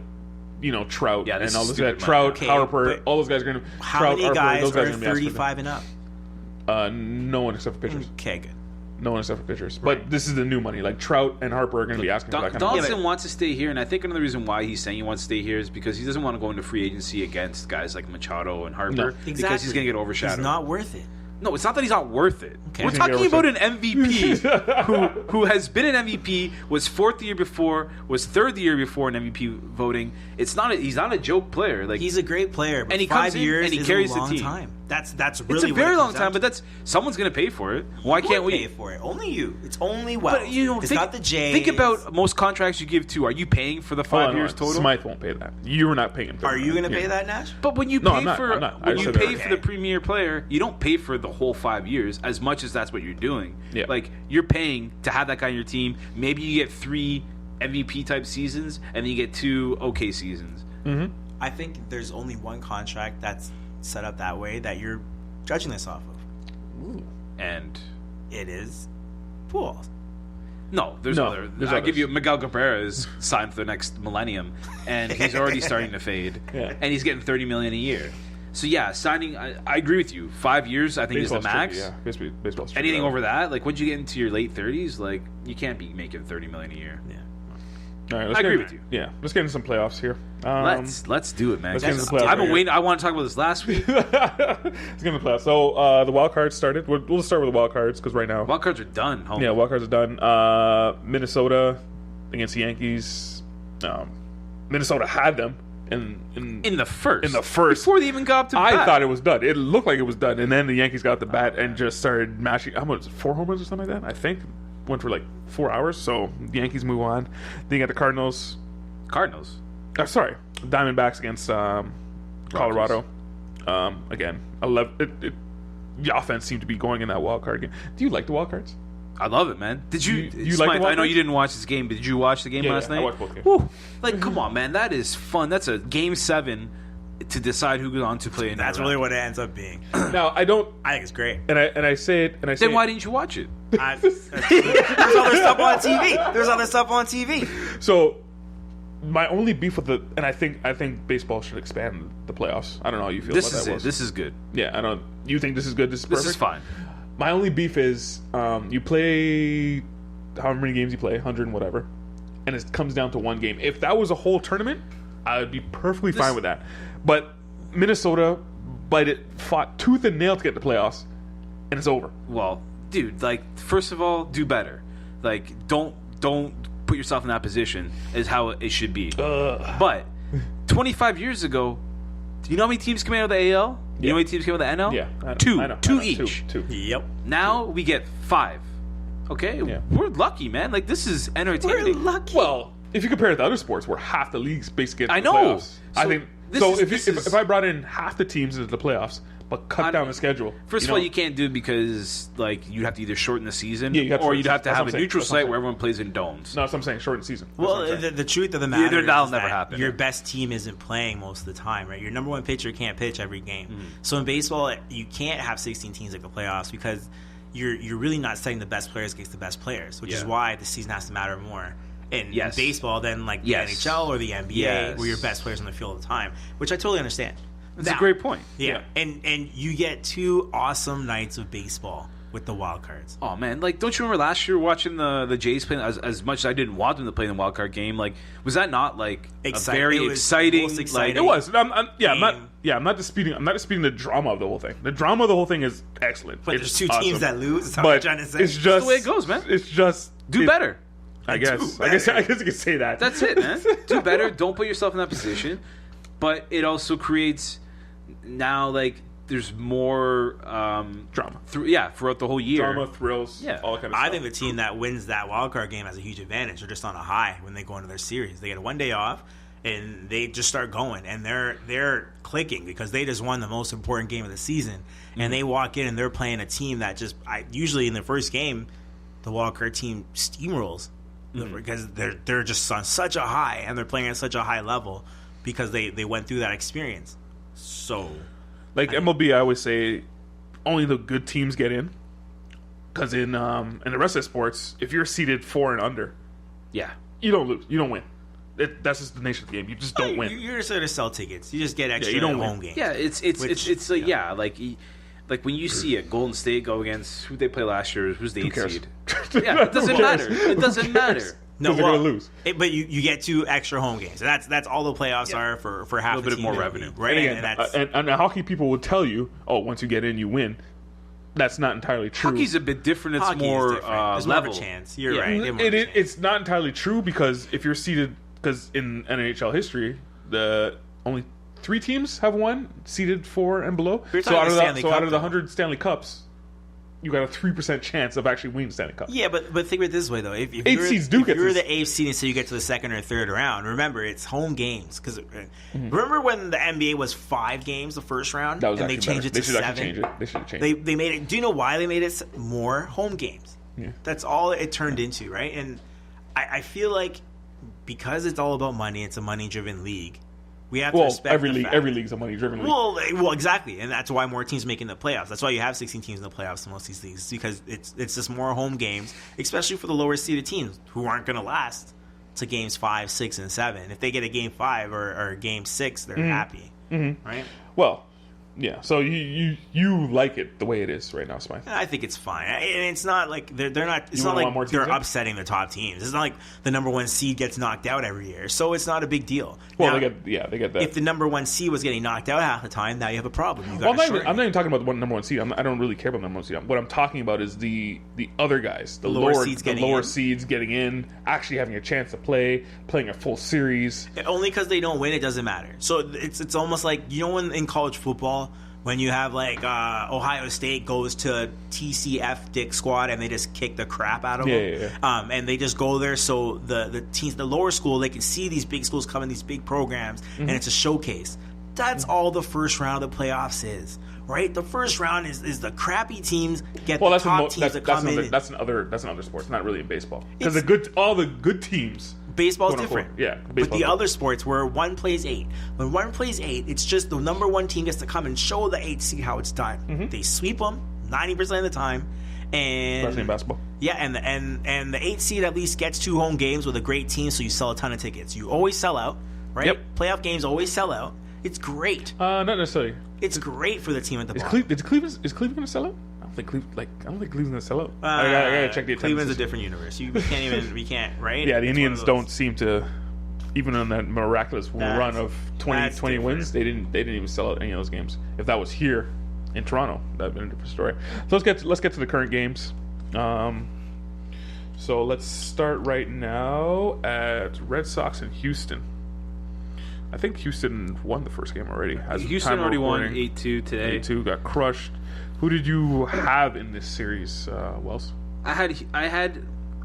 Trout Yeah, this and all is those stupid guys. money. Trout, Okay, Harper, but all those guys are going to. how Trout, many Harper, guys those guys are are going to be asked for 35 and up? No one except for pitchers. Okay, good. No one except for pitchers. But this is the new money. Like Trout and Harper are going to be asking for that kind of money. Donaldson wants to stay here, and I think another reason why he's saying he wants to stay here is because he doesn't want to go into free agency against guys like Machado and Harper No. because he's going to get overshadowed. He's not worth it. No, it's not that he's not worth it. Okay. We're He's gonna talking get about an MVP who has been an MVP, was fourth the year before, was third the year before in MVP voting. He's not a joke player. Like He's a great player, but And he 5 comes in years and he is carries a the long team. time. That's really it's a what very it long comes time, down but to. someone's going to pay for it. Why can't pay we? for it? Only you. It's only well. But it's not the Jays. Think about most contracts you give to. Are you paying for the Hold 5 on, years hold on. total? Smythe won't pay that. You're not paying him. Are you going to Yeah. pay that, Nash? But when you No, pay I'm not. for I'm not. I when just you said pay that. for the premier player, you don't pay for the whole 5 years as much as that's what you're doing. Yeah. Like you're paying to have that guy on your team. Maybe you get 3 MVP type seasons, and then you get 2 okay seasons. I think there's only one contract that's set up that way that you're judging this off of. And It is Pujols. no, there's No, other. there's I give others. you Miguel Cabrera is signed for the next millennium, and he's already starting to fade. Yeah. And he's getting $30 million a year. So yeah, signing. I agree with you. 5 years, I think, is the max. Baseball's tricky. Anything over that, like once you get into your late 30s, like you can't be making $30 million a year. Yeah. All right, I agree with you. Yeah, let's get into some playoffs here. Let's do it, man. let's get into the playoffs I've been right waiting. I want to talk about this last week. Let's get into the playoffs. So the wild cards started. We'll start with the wild cards because right now, Wild cards are done. Homie. yeah, wild cards are done. Minnesota against the Yankees. Minnesota had them In the first. before they even got up to I bat. thought it was done. It looked like it was done, and then the Yankees got the bat and just started mashing. How much? 4 homers or something like that. I think went for like 4 hours. So the Yankees move on. Then you got the Cardinals. Sorry, Diamondbacks against Colorado. Again, 11. The offense seemed to be going in that wild card game. Do you like the wild cards? I love it, man. Did you? You Smythe, like the wild I know cards? you didn't watch this game, but did you watch the game last night? I watched both games. Woo. Like, come on, man. That is fun. That's a game 7 to decide who goes on to play in That's that really round. what it ends up being. Now I don't, I think it's great. and I say it, and I say Then it- why didn't you watch it? There's other stuff on TV. There's other stuff on TV. So my only beef with and I think baseball should expand the playoffs. I don't know how you feel This about is that. it. Wes. This is good. Yeah, I don't. You think this is good? This is This perfect. is fine. My only beef is you play however many games you play, 100 and whatever, and it comes down to one game. If that was a whole tournament, I would be perfectly fine with that. But Minnesota fought tooth and nail to get the playoffs, and it's over. Well, dude, like, first of all, do better. Like, don't put yourself in that position is how it should be. But 25 years ago, do you know how many teams came out of the AL? You know how many teams came out of the NL? Yeah, I know, Two. I know, Two I know. each. Two. Yep. Now we get 5. Okay? Yeah. We're lucky, man. Like, this is entertaining. lucky. Well, if you compare it to other sports, where half the leagues basically get I to the know. playoffs, I So think. this So is- if I brought in half the teams into the playoffs, but cut down the schedule, First of all, you can't do it because, like, you'd have to either shorten the season Yeah, you have to or shorten you'd the have to season. have That's a what I'm neutral saying. That's what I'm site where everyone plays in domes. No, that's what I'm saying. Shortened season. That's what I'm Well, saying. the truth of the matter that'll is never that happen. your best team isn't playing most of the time, right? Your number one pitcher can't pitch every game. Mm-hmm. So in baseball, you can't have 16 teams like the playoffs because you're really not setting the best players against the best players, which is Yeah. why the season has to matter more in Yes. baseball than like the Yes. NHL or the NBA, Yes. where your best players on the field all the time, which I totally understand. That's Now- a great point. Yeah, and you get 2 awesome nights of baseball with the wild cards. Oh man, like don't you remember last year watching the Jays play as much as I didn't want them to play in the wild card game? Like, was that not like a very It was exciting? most Like, exciting. It was. I'm not Game. I'm not disputing. I'm not disputing the drama of the whole thing. The drama of the whole thing is excellent. But It's there's 2 awesome. teams that lose. That's what But I'm trying to say. it's just the way it goes, man. It's just do better. I guess. Do I guess. better. I guess you could say that. That's it, man. Do better. Don't put yourself in that position. But it also creates now like there's more Drama. throughout the whole year. Drama, thrills, Yeah. all that kind of I stuff. think the team that wins that wild card game has a huge advantage. They're just on a high when they go into their series. They get 1 day off and they just start going, and they're clicking because they just won the most important game of the season. And they walk in and they're playing a team that usually in the first game, the wild card team steamrolls because they're just on such a high and they're playing at such a high level because they went through that experience. So. Like MLB, I always say only the good teams get in. Because in the rest of the sports, if you're seeded 4 and under, Yeah. you don't lose. You don't win. That's just the nature of the game. You just don't win. You're just there to sell tickets. You just get extra you don't home win. games. Yeah, it's like like when you see a Golden State go against who they play last year, who's the 8th cares? seed? Yeah, it doesn't matter. It doesn't matter. Because they're gonna lose. But you get 2 extra home games. And that's all the playoffs are for half A little the bit team more in the revenue. league, right? And again, and hockey people will tell you, oh, once you get in, you win. That's not entirely true. Hockey's a bit different. It's hockey more is different. There's level. more of a chance. You're Yeah. right. They have more of a chance. It's not entirely true because if you're seeded, because in NHL history, the only 3 teams have won seeded 4 and below. You're So talking out of the the Stanley Cup, out of the though. 100 Stanley Cups, you got a 3% chance of actually winning the Stanley Cup. Yeah, but think of it this way though: if 8 you're, seeds do if get you're this. the 8th seed, and so you get to the 2nd or 3rd round. Remember, it's home games. Because remember when the NBA was 5 games the first round, That was and they actually changed better. it to They should 7. actually change it. They should have changed it. They made it. Do you know why they made it more home games? Yeah. That's all it turned into, right? And I feel like because it's all about money, it's a money-driven league. We have to Well, respect every the league, fact. every league's a money-driven league. Well, exactly, and that's why more teams making the playoffs. That's why you have 16 teams in the playoffs in most of these leagues, because it's just more home games, especially for the lower seeded teams who aren't going to last to games 5, 6, and 7. If they get a game 5 or game 6, they're happy, right? Well, Yeah, so you like it the way it is right now, Smythe. I think it's fine. And it's not like they're not. It's You not wanna want more like they're teams in? upsetting the top teams. It's not like the number 1 seed gets knocked out every year. So it's not a big deal. Well, Now, they get that. if the number 1 seed was getting knocked out half the time, now you have a problem. You Well, got I'm not even talking about the number 1 seed. I don't really care about the number 1 seed. What I'm talking about is the other guys, the lower lower seeds the getting lower in. seeds getting in, actually having a chance to playing a full series. Only because they don't win, it doesn't matter. So it's almost like, you know, when in college football, when you have like Ohio State goes to TCF Dick squad and they just kick the crap out of them, and they just go there so the teams, the lower school, they can see these big schools come in, these big programs, and it's a showcase. That's all the first round of the playoffs is, right? The first round is the crappy teams get the top teams that come in. That's another sport. It's not really in baseball because all the good teams. Baseball's quote, unquote, different. yeah, But baseball's the different. other sports where 1 plays 8. When 1 plays 8, it's just the number 1 team gets to come and show the 8 seed how it's done. They sweep them 90% of the time, and Especially in basketball. yeah, and the 8 seed at least gets 2 home games with a great team, so you sell a ton of tickets. You always sell out, right? Yep. Playoff games always sell out. It's great. Not necessarily. It's great for the team at the Is bottom. Cleveland going to sell out? I don't think Cleveland's going to sell out. I gotta check the attendance. Cleveland's a different universe. We can't, right? Yeah, the It's one of Indians those. don't seem to, even on that miraculous run of 20 that's 20 different. wins, they didn't even sell out any of those games. If that was here in Toronto, that'd been a different story. So let's get to the current games. So let's start right now at Red Sox and Houston. I think Houston won the first game already. As of Houston time of already won recording. 8-2 today. 8-2, got crushed. Who did you have in this series, Wells? I had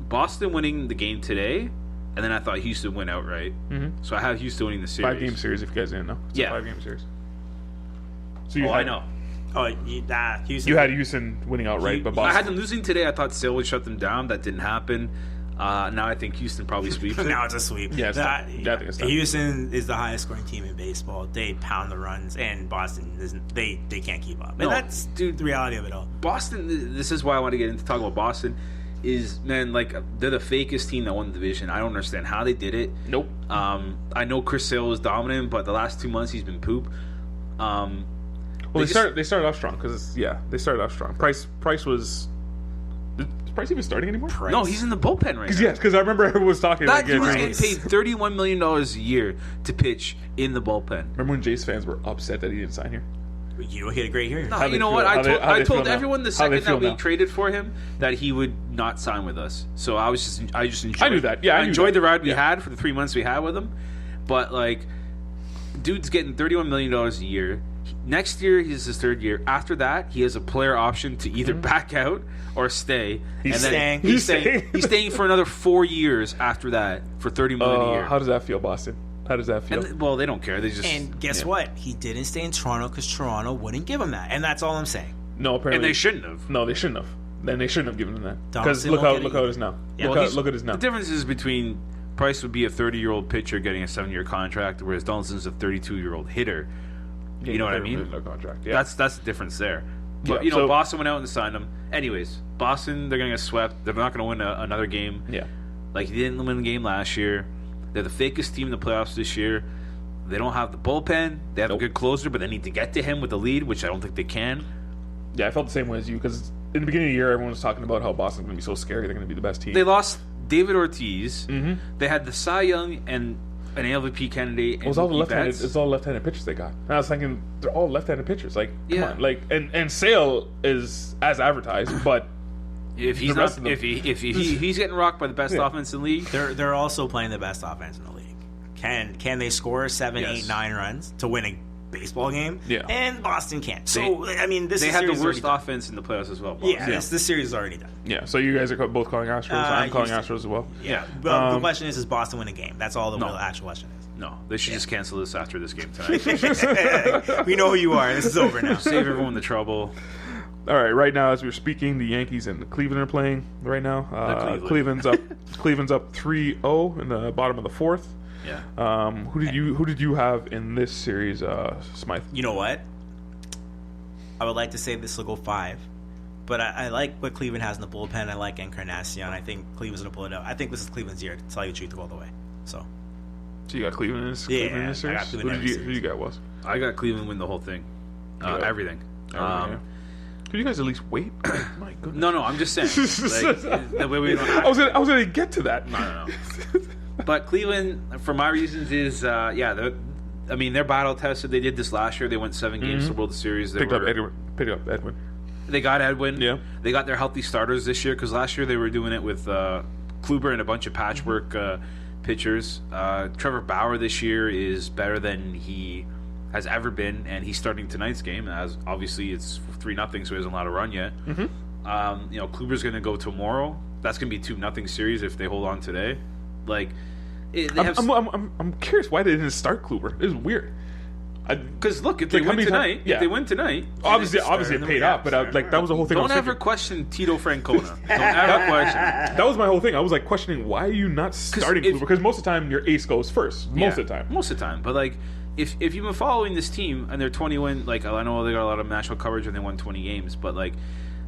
Boston winning the game today, and then I thought Houston win outright. Mm-hmm. So I have Houston winning the series. 5-game series, if you guys didn't know. It's a 5-game series. So I know. Oh, Houston. You had Houston winning outright, but Boston. I had them losing today. I thought Sale would shut them down. That didn't happen. Now I think Houston probably sweeps it. Now it's a sweep. Yeah, it's done. Yeah, I think it's done. Houston is the highest scoring team in baseball. They pound the runs, and Boston isn't. They can't keep up. And No, that's the reality of it all. Boston, this is why I want to get into talk about Boston, is, man, like, they're the fakest team that won the division. I don't understand how they did it. Nope. I know Chris Sale was dominant, but the last 2 months he's been poop. Well, they started off strong because they started off strong. Price was. Is Price even starting anymore? No, he's in the bullpen right now. Yes, because I remember everyone was talking. That dude was Jays. getting paid $31 million a year to pitch in the bullpen. Remember when Jays fans were upset that he didn't sign here? You don't hit a great year. No, How you they know feel- what? how they- how I they feel told now? everyone the How they second feel that we now? traded for him that he would not sign with us. So I just enjoyed. I knew that. Yeah, I I knew enjoyed that. the ride we Yeah. had for the 3 months we had with him. But, like, dude's getting $31 million a year. Next year, he's his 3rd year. After that, he has a player option to either back out or stay. He's and then staying. He's He's staying. staying. He's staying for another 4 years after that for $30 million a year. How does that feel, Boston? How does that feel? And, well, they don't care. They just And guess yeah. what? He didn't stay in Toronto because Toronto wouldn't give him that, and that's all I'm saying. No, apparently. And they shouldn't have. No, they shouldn't have. Then they shouldn't have given him that. Because Donaldson look won't how get it is now. Yeah. Look at it now. The difference is between Price would be a 30-year-old pitcher getting a 7-year contract, whereas Donaldson's a 32-year-old hitter. You know what I mean? No contract. Yeah. That's the difference there. But, Yeah, so- Boston went out and signed him. Anyways, Boston, they're going to get swept. They're not going to win another game. Yeah. Like, they didn't win the game last year. They're the fakest team in the playoffs this year. They don't have the bullpen. They have a good closer, but they need to get to him with the lead, which I don't think they can. Yeah, I felt the same way as you because in the beginning of the year, everyone was talking about how Boston's going to be so scary. They're going to be the best team. They lost David Ortiz. Mm-hmm. They had the Cy Young and an MVP candidate. And It was all the Mookie left-handed. Betts. It's all left-handed pitchers they got. And I was thinking they're all left-handed pitchers. Like, come Yeah. on, like, and Sale is as advertised, but If he's the rest not, of them- if he's getting rocked by the best Yeah. offense in the league, They're also playing the best offense in the league. Can they score 7, Yes. 8, 9 runs to win a baseball game? Yeah. And Boston can't. So I mean, this they is had the series worst already offense in the playoffs as well. done. Yeah, Boston. this series is already done. yeah. So you guys are both calling Astros. I'm calling Houston. Astros as well. Yeah. But the question is, does Boston win a game? That's all the No. real actual question is. No, they should just cancel this after this game tonight. We know who you are. This is over now. Save everyone the trouble. All right, right now as we're speaking, the Yankees and the Cleveland are playing right now. Cleveland. Cleveland's up 3-0 in the bottom of the 4th. Yeah. Who did you have in this series, Smythe? You know what? I would like to say this will go 5. But I like what Cleveland has in the bullpen. I like Encarnacion. I think Cleveland's going to pull it out. I think this is Cleveland's year, to tell you the truth, all the way. So, So you got Cleveland in this, Yeah, Cleveland in this I got series? Cleveland in every Who you got, was? I got Cleveland win the whole thing. Everything. Yeah. Could you guys at least wait? My goodness. No, I'm just saying. Like, the way we don't I was gonna get to that. No. But Cleveland, for my reasons, is they're battle tested. They did this last year. They went 7 games to the World Series. They Picked up Edwin. They got Edwin. Yeah. They got their healthy starters this year because last year they were doing it with Kluber and a bunch of patchwork pitchers. Trevor Bauer this year is better than he has ever been, and he's starting tonight's game. As obviously it's 3-0, so he hasn't allowed a run yet. Kluber's going to go tomorrow. That's going to be 2-0 series if they hold on today. Like, I'm curious why they didn't start Kluber. It's weird. Because look, if they win tonight, obviously it paid off. But that was the whole thing. Don't ever question Tito Francona. Don't ever question. That was my whole thing. I was like questioning why are you not starting Kluber? Because most of the time your ace goes first. Most of the time. But like, if you've been following this team and they're 20-win, like I know they got a lot of national coverage and they won 20 games, but like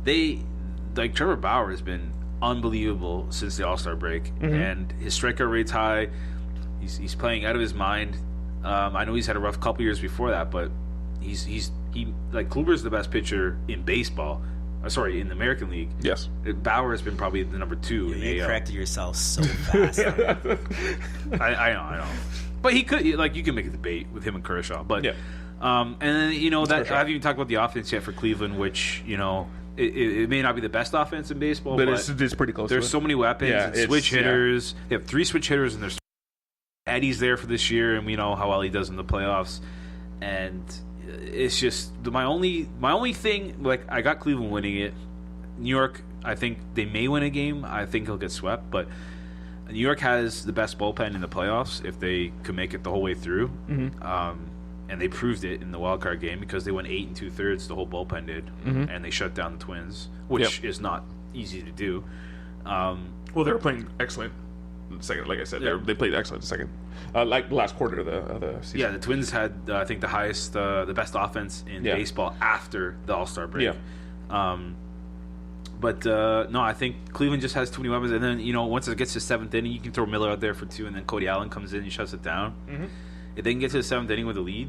Trevor Bauer has been unbelievable since the All-Star break, and his strikeout rate's high. He's playing out of his mind. I know he's had a rough couple years before that, but Kluber's the best pitcher in baseball. In the American League. Yes. Bauer has been probably the number 2 in the You AL. corrected yourself so fast. I know. But he could, you can make a debate with him and Kershaw. But and then I haven't even talked about the offense yet for Cleveland, which it may not be the best offense in baseball, but it's pretty close. There's so many weapons. Yeah, switch hitters. They have 3 switch hitters, and there's Eddie's there for this year, and we know how well he does in the playoffs. And it's just my only thing. Like, I got Cleveland winning it. New York, I think they may win a game. I think he'll get swept, but New York has the best bullpen in the playoffs if they could make it the whole way through. And they proved it in the wild card game because they went 8 2/3. The whole bullpen did, and they shut down the Twins, which is not easy to do. Well, they were playing excellent. Second, like I said, they played excellent second, like the last quarter of the season. Yeah, the Twins had I think the best offense in baseball after the All-Star break. Yeah. But I think Cleveland just has too many weapons, and then once it gets to 7th inning, you can throw Miller out there for 2, and then Cody Allen comes in and shuts it down. If they can get to the 7th inning with a lead,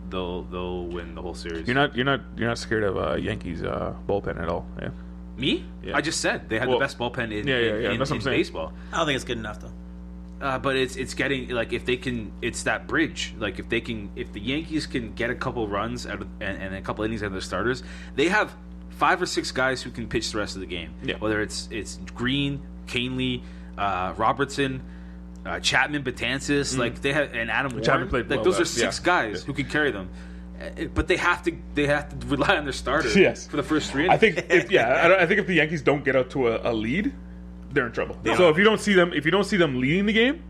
they'll win the whole series. You're not scared of Yankees bullpen at all, yeah? Me? Yeah. I just said they had the best bullpen in That's what I'm saying. baseball. I don't think it's good enough though. But it's getting if they can, it's that bridge. Like if the Yankees can get a couple runs out of, and a couple innings out of their starters, they have 5 or 6 guys who can pitch the rest of the game. Yeah. Whether it's Green, Canely, Robertson, Chapman, Betances, like they have, and Adam Warren. Played like well, those are 6 guys who can carry them. But they have to rely on their starters for the first 3 innings. I think if the Yankees don't get out to a lead, they're in trouble. So if you don't see them leading the game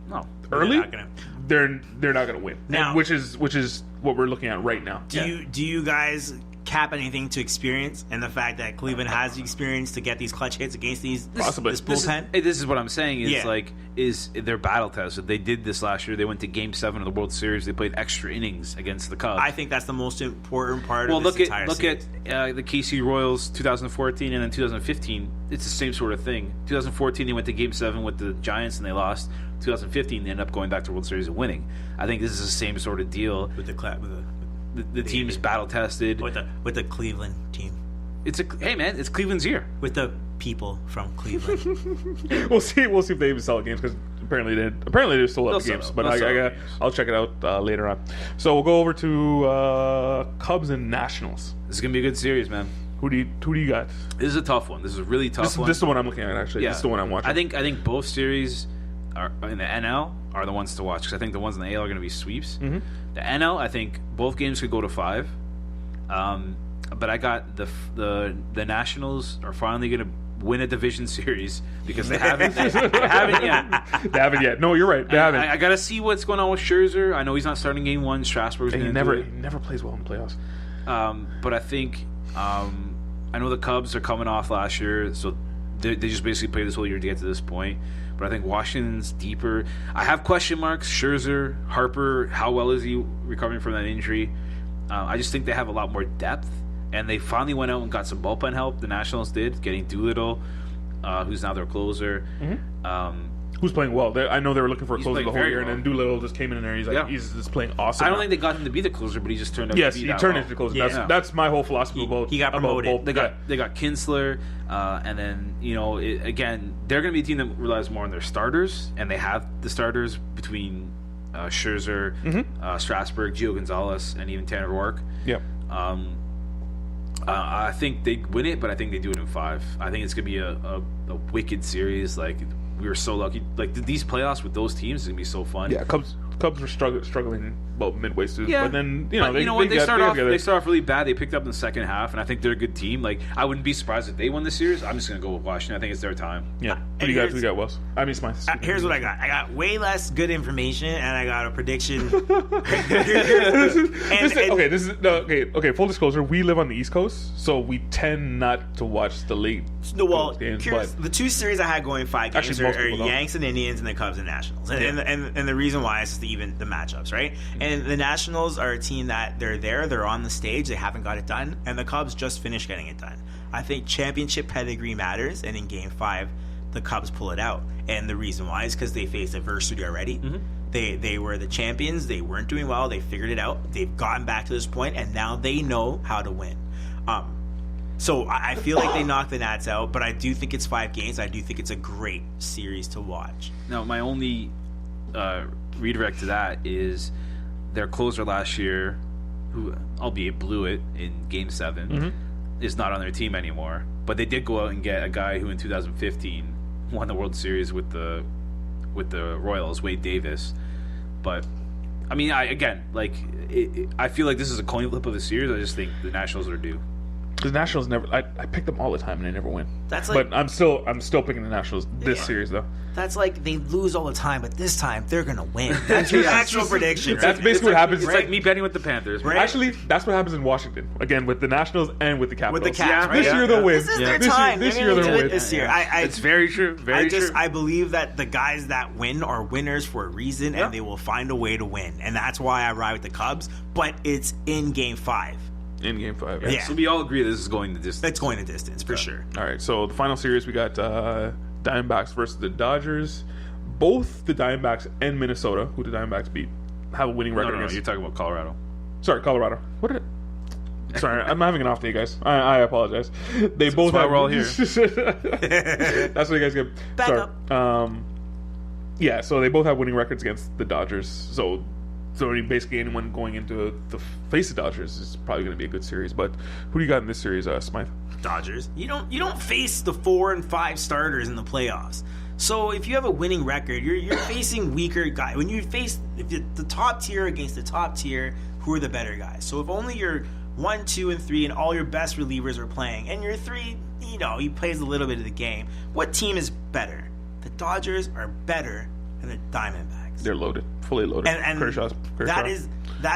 early, they're not going to win. Now, which is what we're looking at right now. Do you guys cap anything to experience and the fact that Cleveland has the experience to get these clutch hits against this bullpen? This is what I'm saying is their battle test. They did this last year. They went to Game 7 of the World Series. They played extra innings against the Cubs. I think that's the most important part of this entire series. Look at the KC Royals 2014 and then 2015. It's the same sort of thing. 2014 they went to Game 7 with the Giants and they lost. 2015 they ended up going back to the World Series and winning. I think this is the same sort of deal with the team's battle tested with the Cleveland team. It's Cleveland's year with the people from Cleveland. We'll see if they even sell games because apparently they still have games. But I'll check it out later on. So we'll go over to Cubs and Nationals. This is gonna be a good series, man. Who do you got? This is a tough one. This is a really tough one. This is the one I'm looking at actually. Yeah. This is the one I'm watching. I think both series are in the NL are the ones to watch because I think the ones in the AL are going to be sweeps. The NL, I think both games could go to 5. But I got the Nationals are finally going to win a division series because they haven't yet. They haven't yet. No, you're right. They haven't. I got to see what's going on with Scherzer. I know he's not starting Game 1. Strasburg's going to do it. He never plays well in the playoffs. But I think I know the Cubs are coming off last year, so they just basically played this whole year to get to this point. But I think Washington's deeper. I have question marks. Scherzer, Harper, how well is he recovering from that injury? I just think they have a lot more depth. And they finally went out and got some bullpen help. The Nationals did, getting Doolittle, who's now their closer. Who's playing well? I know they were looking for a closer the playing whole very year, and then Doolittle just came in there. He's like, Yeah. he's just playing awesome. I don't now. think they got him to be the closer, but he just turned out Yes, to be he that turned well. into the closer. Yeah. That's my whole philosophy about. he got about promoted. both. They got Kinsler, and then again they're going to be a team that relies more on their starters, and they have the starters between Scherzer, Strasburg, Gio Gonzalez, and even Tanner Roark. Yep. I think they win it, but I think they do it in 5. I think it's going to be a wicked series. Like, we were so lucky. Like, these playoffs with those teams is going to be so fun. Yeah, Cubs were struggling about midway through, Yeah, but then they start off really bad. They picked up in the second half, and I think they're a good team. Like, I wouldn't be surprised if they won the series. I'm just gonna go with Washington. I think it's their time. Yeah. Who you got, Wells? I mean, Smythe. Here's what I got. I got way less good information, and I got a prediction. Okay. Full disclosure: we live on the East Coast, so we tend not to watch the late. Games, here's the 2 series I had going 5 games Actually, most are people don't. Yanks and Indians, and the Cubs and Nationals. And the reason why is just the matchups, right? And the Nationals are a team that they're on the stage, they haven't got it done, and the Cubs just finished getting it done. I think championship pedigree matters, and in Game 5, the Cubs pull it out. And the reason why is because they faced adversity already. They were the champions. They weren't doing well. They figured it out. They've gotten back to this point, and now they know how to win. So I feel like they knocked the Nats out, but I do think it's 5 games. I do think it's a great series to watch. Now, my only redirect to that is their closer last year, who albeit blew it in Game 7, is not on their team anymore. But they did go out and get a guy who in 2015 won the World Series with the Royals, Wade Davis. But I mean, I feel like this is a coin flip of the series. I just think the Nationals are due. The Nationals never. I pick them all the time and they never win. That's like, but I'm still picking the Nationals this series though. That's like they lose all the time, but this time they're gonna win. That's your actual prediction. That's basically what happens. It's like me betting with the Panthers. Right? Actually, that's what happens in Washington again with the Nationals and with the Capitals. With the Caps, right? This year they'll win. This is their time. This They're year gonna they'll do win. it this year. It's very true. Very true. I believe that the guys that win are winners for a reason, and they will find a way to win, and that's why I ride with the Cubs. But it's in Game 5. In Game 5. Yeah. So we all agree this is going the distance. It's going the distance for sure. All right. So the final series we got Diamondbacks versus the Dodgers. Both the Diamondbacks and Minnesota, who the Diamondbacks beat, have a winning record. No, against. you're talking about Colorado. Sorry, Colorado. What did it? Sorry, I'm having an off day, guys. I apologize. They both why have. we're all here. That's what you guys get. Back Sorry. up. Yeah, so they both have winning records against the Dodgers. So basically anyone going into the face of Dodgers is probably going to be a good series. But who do you got in this series, Smythe? Dodgers. You don't face the 4 and 5 starters in the playoffs. So if you have a winning record, you're facing weaker guys. When you face the top tier against the top tier, who are the better guys? So if only your 1, 2, and 3 and all your best relievers are playing, and your 3, he plays a little bit of the game, what team is better? The Dodgers are better than the Diamondbacks. They're loaded, fully loaded. And Kershaw. that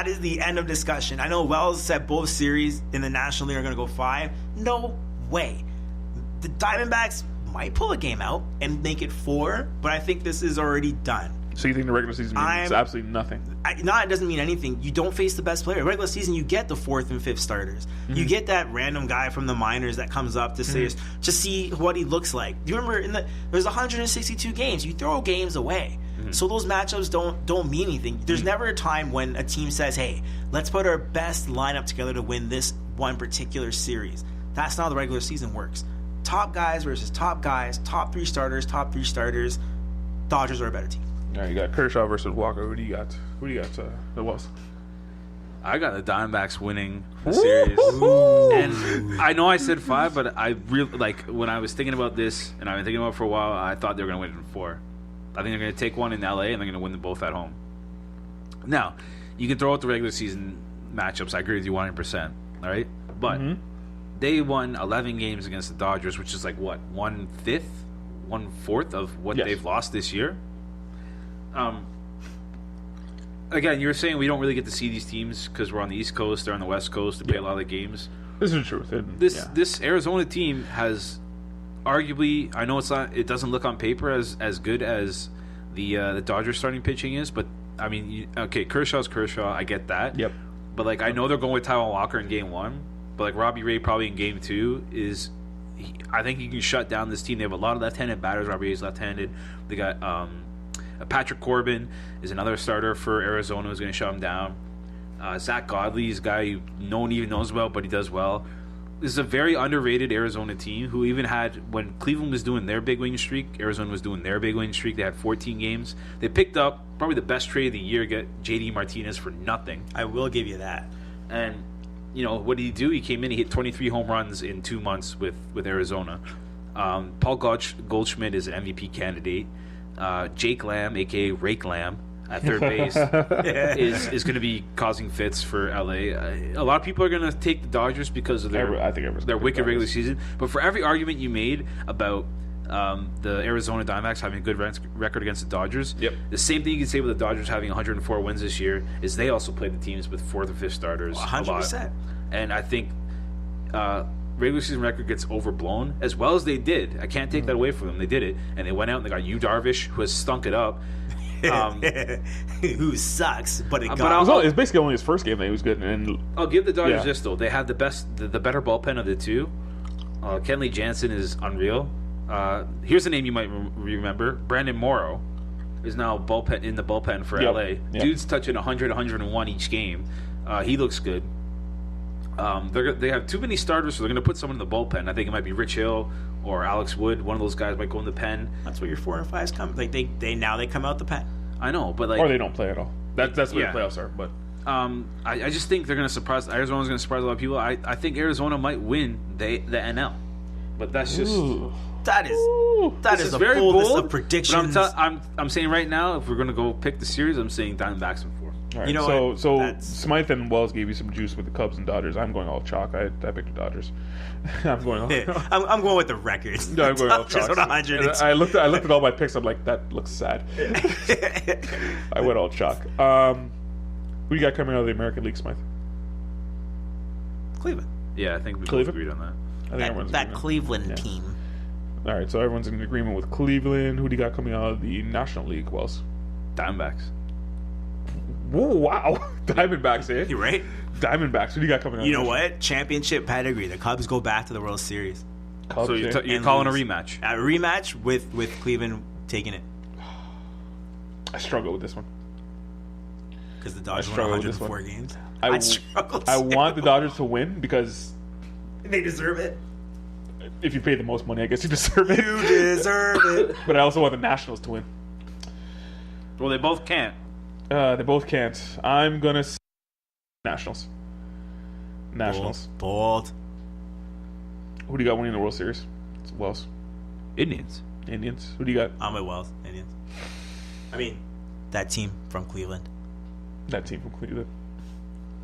is the end of discussion. I know Wells said both series in the National League are going to go 5. No way. The Diamondbacks might pull a game out and make it 4, but I think this is already done. So you think the regular season means absolutely nothing? It doesn't mean anything. You don't face the best player. Regular season, you get the 4th and 5th starters. You get that random guy from the minors that comes up to see what he looks like. You remember there's 162 games. You throw games away. So those matchups don't mean anything. There's never a time when a team says, "Hey, let's put our best lineup together to win this one particular series." That's not how the regular season works. Top guys versus top guys, top 3 starters, Dodgers are a better team. All right, you got Kershaw versus Walker. Who do you got? The Wells? I got the Diamondbacks winning the series. And I know I said 5, but I really when I was thinking about this, and I've been thinking about it for a while, I thought they were going to win it in 4. I think they're going to take one in LA, and they're going to win them both at home. Now, you can throw out the regular season matchups. I agree with you 100%. All right? But they won 11 games against the Dodgers, which is like, what, 1/5, 1/4 of what they've lost this year? Again, you were saying we don't really get to see these teams because we're on the East Coast, they're on the West Coast to play a lot of the games. This is the truth. This Arizona team has arguably, I know it doesn't look on paper as good as the Dodgers starting pitching is, but I mean, Kershaw's Kershaw, I get that. Yep. But I know they're going with Taijuan Walker in Game 1, but Robbie Ray probably in Game 2 I think he can shut down this team. They have a lot of left-handed batters. Robbie's left-handed. They got Patrick Corbin is another starter for Arizona who's going to shut him down. Zach Godley is a guy who no one even knows about, but he does well. This is a very underrated Arizona team who even had, when Cleveland was doing their big win streak, Arizona was doing their big win streak. They had 14 games. They picked up probably the best trade of the year, get JD Martinez for nothing. I will give you that. And, you know, what did he do? He came in, he hit 23 home runs in 2 months with Arizona. Paul Goldschmidt is an MVP candidate. Jake Lamb, a.k.a. Rake Lamb, at third base is going to be causing fits for LA. A lot of people are going to take the Dodgers because of their wicked regular season. But for every argument you made about the Arizona Diamondbacks having a good record against the Dodgers, the same thing you can say with the Dodgers having 104 wins this year is they also played the teams with 4th or 5th starters 100%. a lot. And I think regular season record gets overblown as well as they did. I can't take that away from them. They did it, and they went out and they got Yu Darvish, who has stunk it up. Who sucks, but it's basically only his first game that he was good. And I'll give the Dodgers this though; they have the better bullpen of the two. Kenley Jansen is unreal. Here's a name you might remember: Brandon Morrow is now in the bullpen for LA. Yep. Dude's touching 100, 101 each game. He looks good. They have too many starters, so they're going to put someone in the bullpen. I think it might be Rich Hill or Alex Wood. One of those guys might go in the pen. That's where your 4 and 5s come. Like they come out the pen. I know, but or they don't play at all. That's what the playoffs are. But I just think they're going to surprise. Arizona's going to surprise a lot of people. I think Arizona might win the NL, but that's just that is a very boldest bold of predictions. I'm saying right now, if we're going to go pick the series, I'm saying Diamondbacks in 4. All right, you know so Smythe and Wells gave you some juice with the Cubs and Dodgers. I'm going all chalk. I picked the Dodgers. I'm going all. I'm going with the records. No, I'm going all chalk. I looked at all my picks. I'm like, that looks sad. I went all chalk. Who do you got coming out of the American League, Smythe? Cleveland. Yeah, I think we both agreed on that. I think everyone's that Cleveland team. All right, so everyone's in agreement with Cleveland. Who do you got coming out of the National League, Wells? Diamondbacks. Whoa, wow. Diamondbacks, eh? You right? Diamondbacks. Who do you got coming out? You know what? Championship pedigree. The Cubs go back to the World Series. Cubs, so you're calling a rematch? A rematch with Cleveland taking it. I struggle with this one. Because the Dodgers won 104 games. I want the Dodgers to win because they deserve it. If you pay the most money, I guess you deserve it. You deserve it. But I also want the Nationals to win. Well, they both can't. They both can't. I'm gonna say Nationals. Bold. Who do you got winning the World Series? It's Wells. Indians. Who do you got? I'm at Wells. Indians. I mean, that team from Cleveland. That team from Cleveland.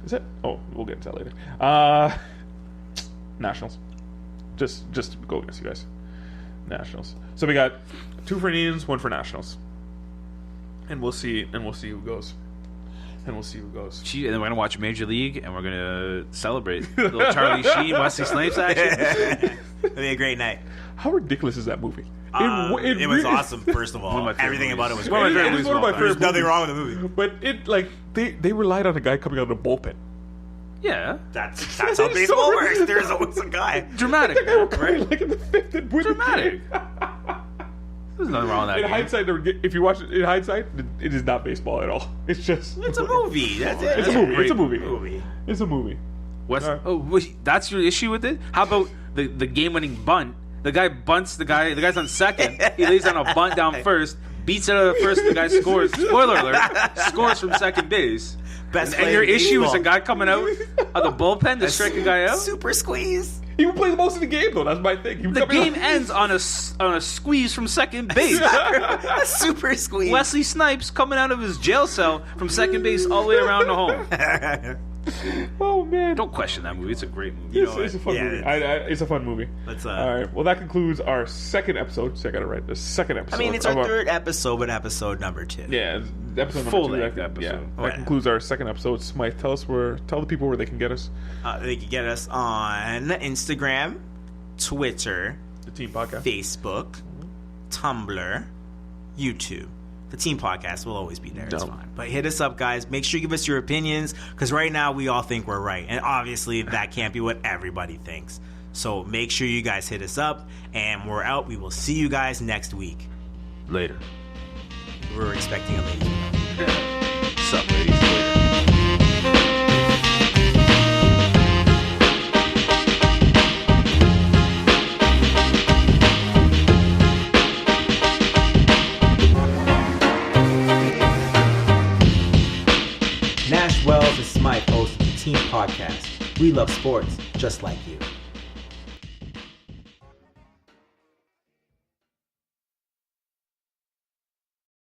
Is it? Oh, we'll get into that later. Nationals. Just go against you guys. Nationals. So we got 2 for Indians, 1 for Nationals. And we'll see who goes. And And then we're gonna watch Major League, and we're gonna celebrate little Charlie Sheen, Wesley Snipes action. It'll be a great night. How ridiculous is that movie? It was awesome. First of all, everything about it was great. It's one of my favorite There's nothing movies. wrong with the movie. But they relied on a guy coming out of the bullpen. Yeah, that's how baseball works. There's always a guy. Dramatic, right? Like in the 5th and dramatic. There's nothing wrong with that. In hindsight, if you watch it in hindsight, it is not baseball at all. It's just it's a movie. That's it. It's a movie. That's your issue with it? How about the game-winning bunt? The guy bunts. The guy's on second. He lays down a bunt down first, beats it out of first. The guy scores. Spoiler alert! Scores from second base. Best and your issue is a guy coming out of the bullpen to strike a guy out. Super squeeze. He would play the most of the game, though. That's my thing. The game ends on a squeeze from second base. A super squeeze. Wesley Snipes coming out of his jail cell from second base all the way around the home. Oh man! Don't question that movie. It's a great movie. It's a fun movie. It's a fun movie. All right. Well, that concludes our second episode. So I got it right. The second episode. I mean, it's our third episode, but episode number 2. Yeah, episode full number 2. Episode. Yeah. That concludes our second episode. Smythe, tell the people where they can get us. They can get us on Instagram, Twitter, the Team Podcast, Facebook, Tumblr, YouTube. The Team Podcast will always be there. It's fine. But hit us up, guys. Make sure you give us your opinions, because right now we all think we're right. And obviously that can't be what everybody thinks. So make sure you guys hit us up, and we're out. We will see you guys next week. Later. We're expecting a lady. Sup, ladies? Later. Nash, Wells, and Smythe host the Team Podcast. We love sports just like you.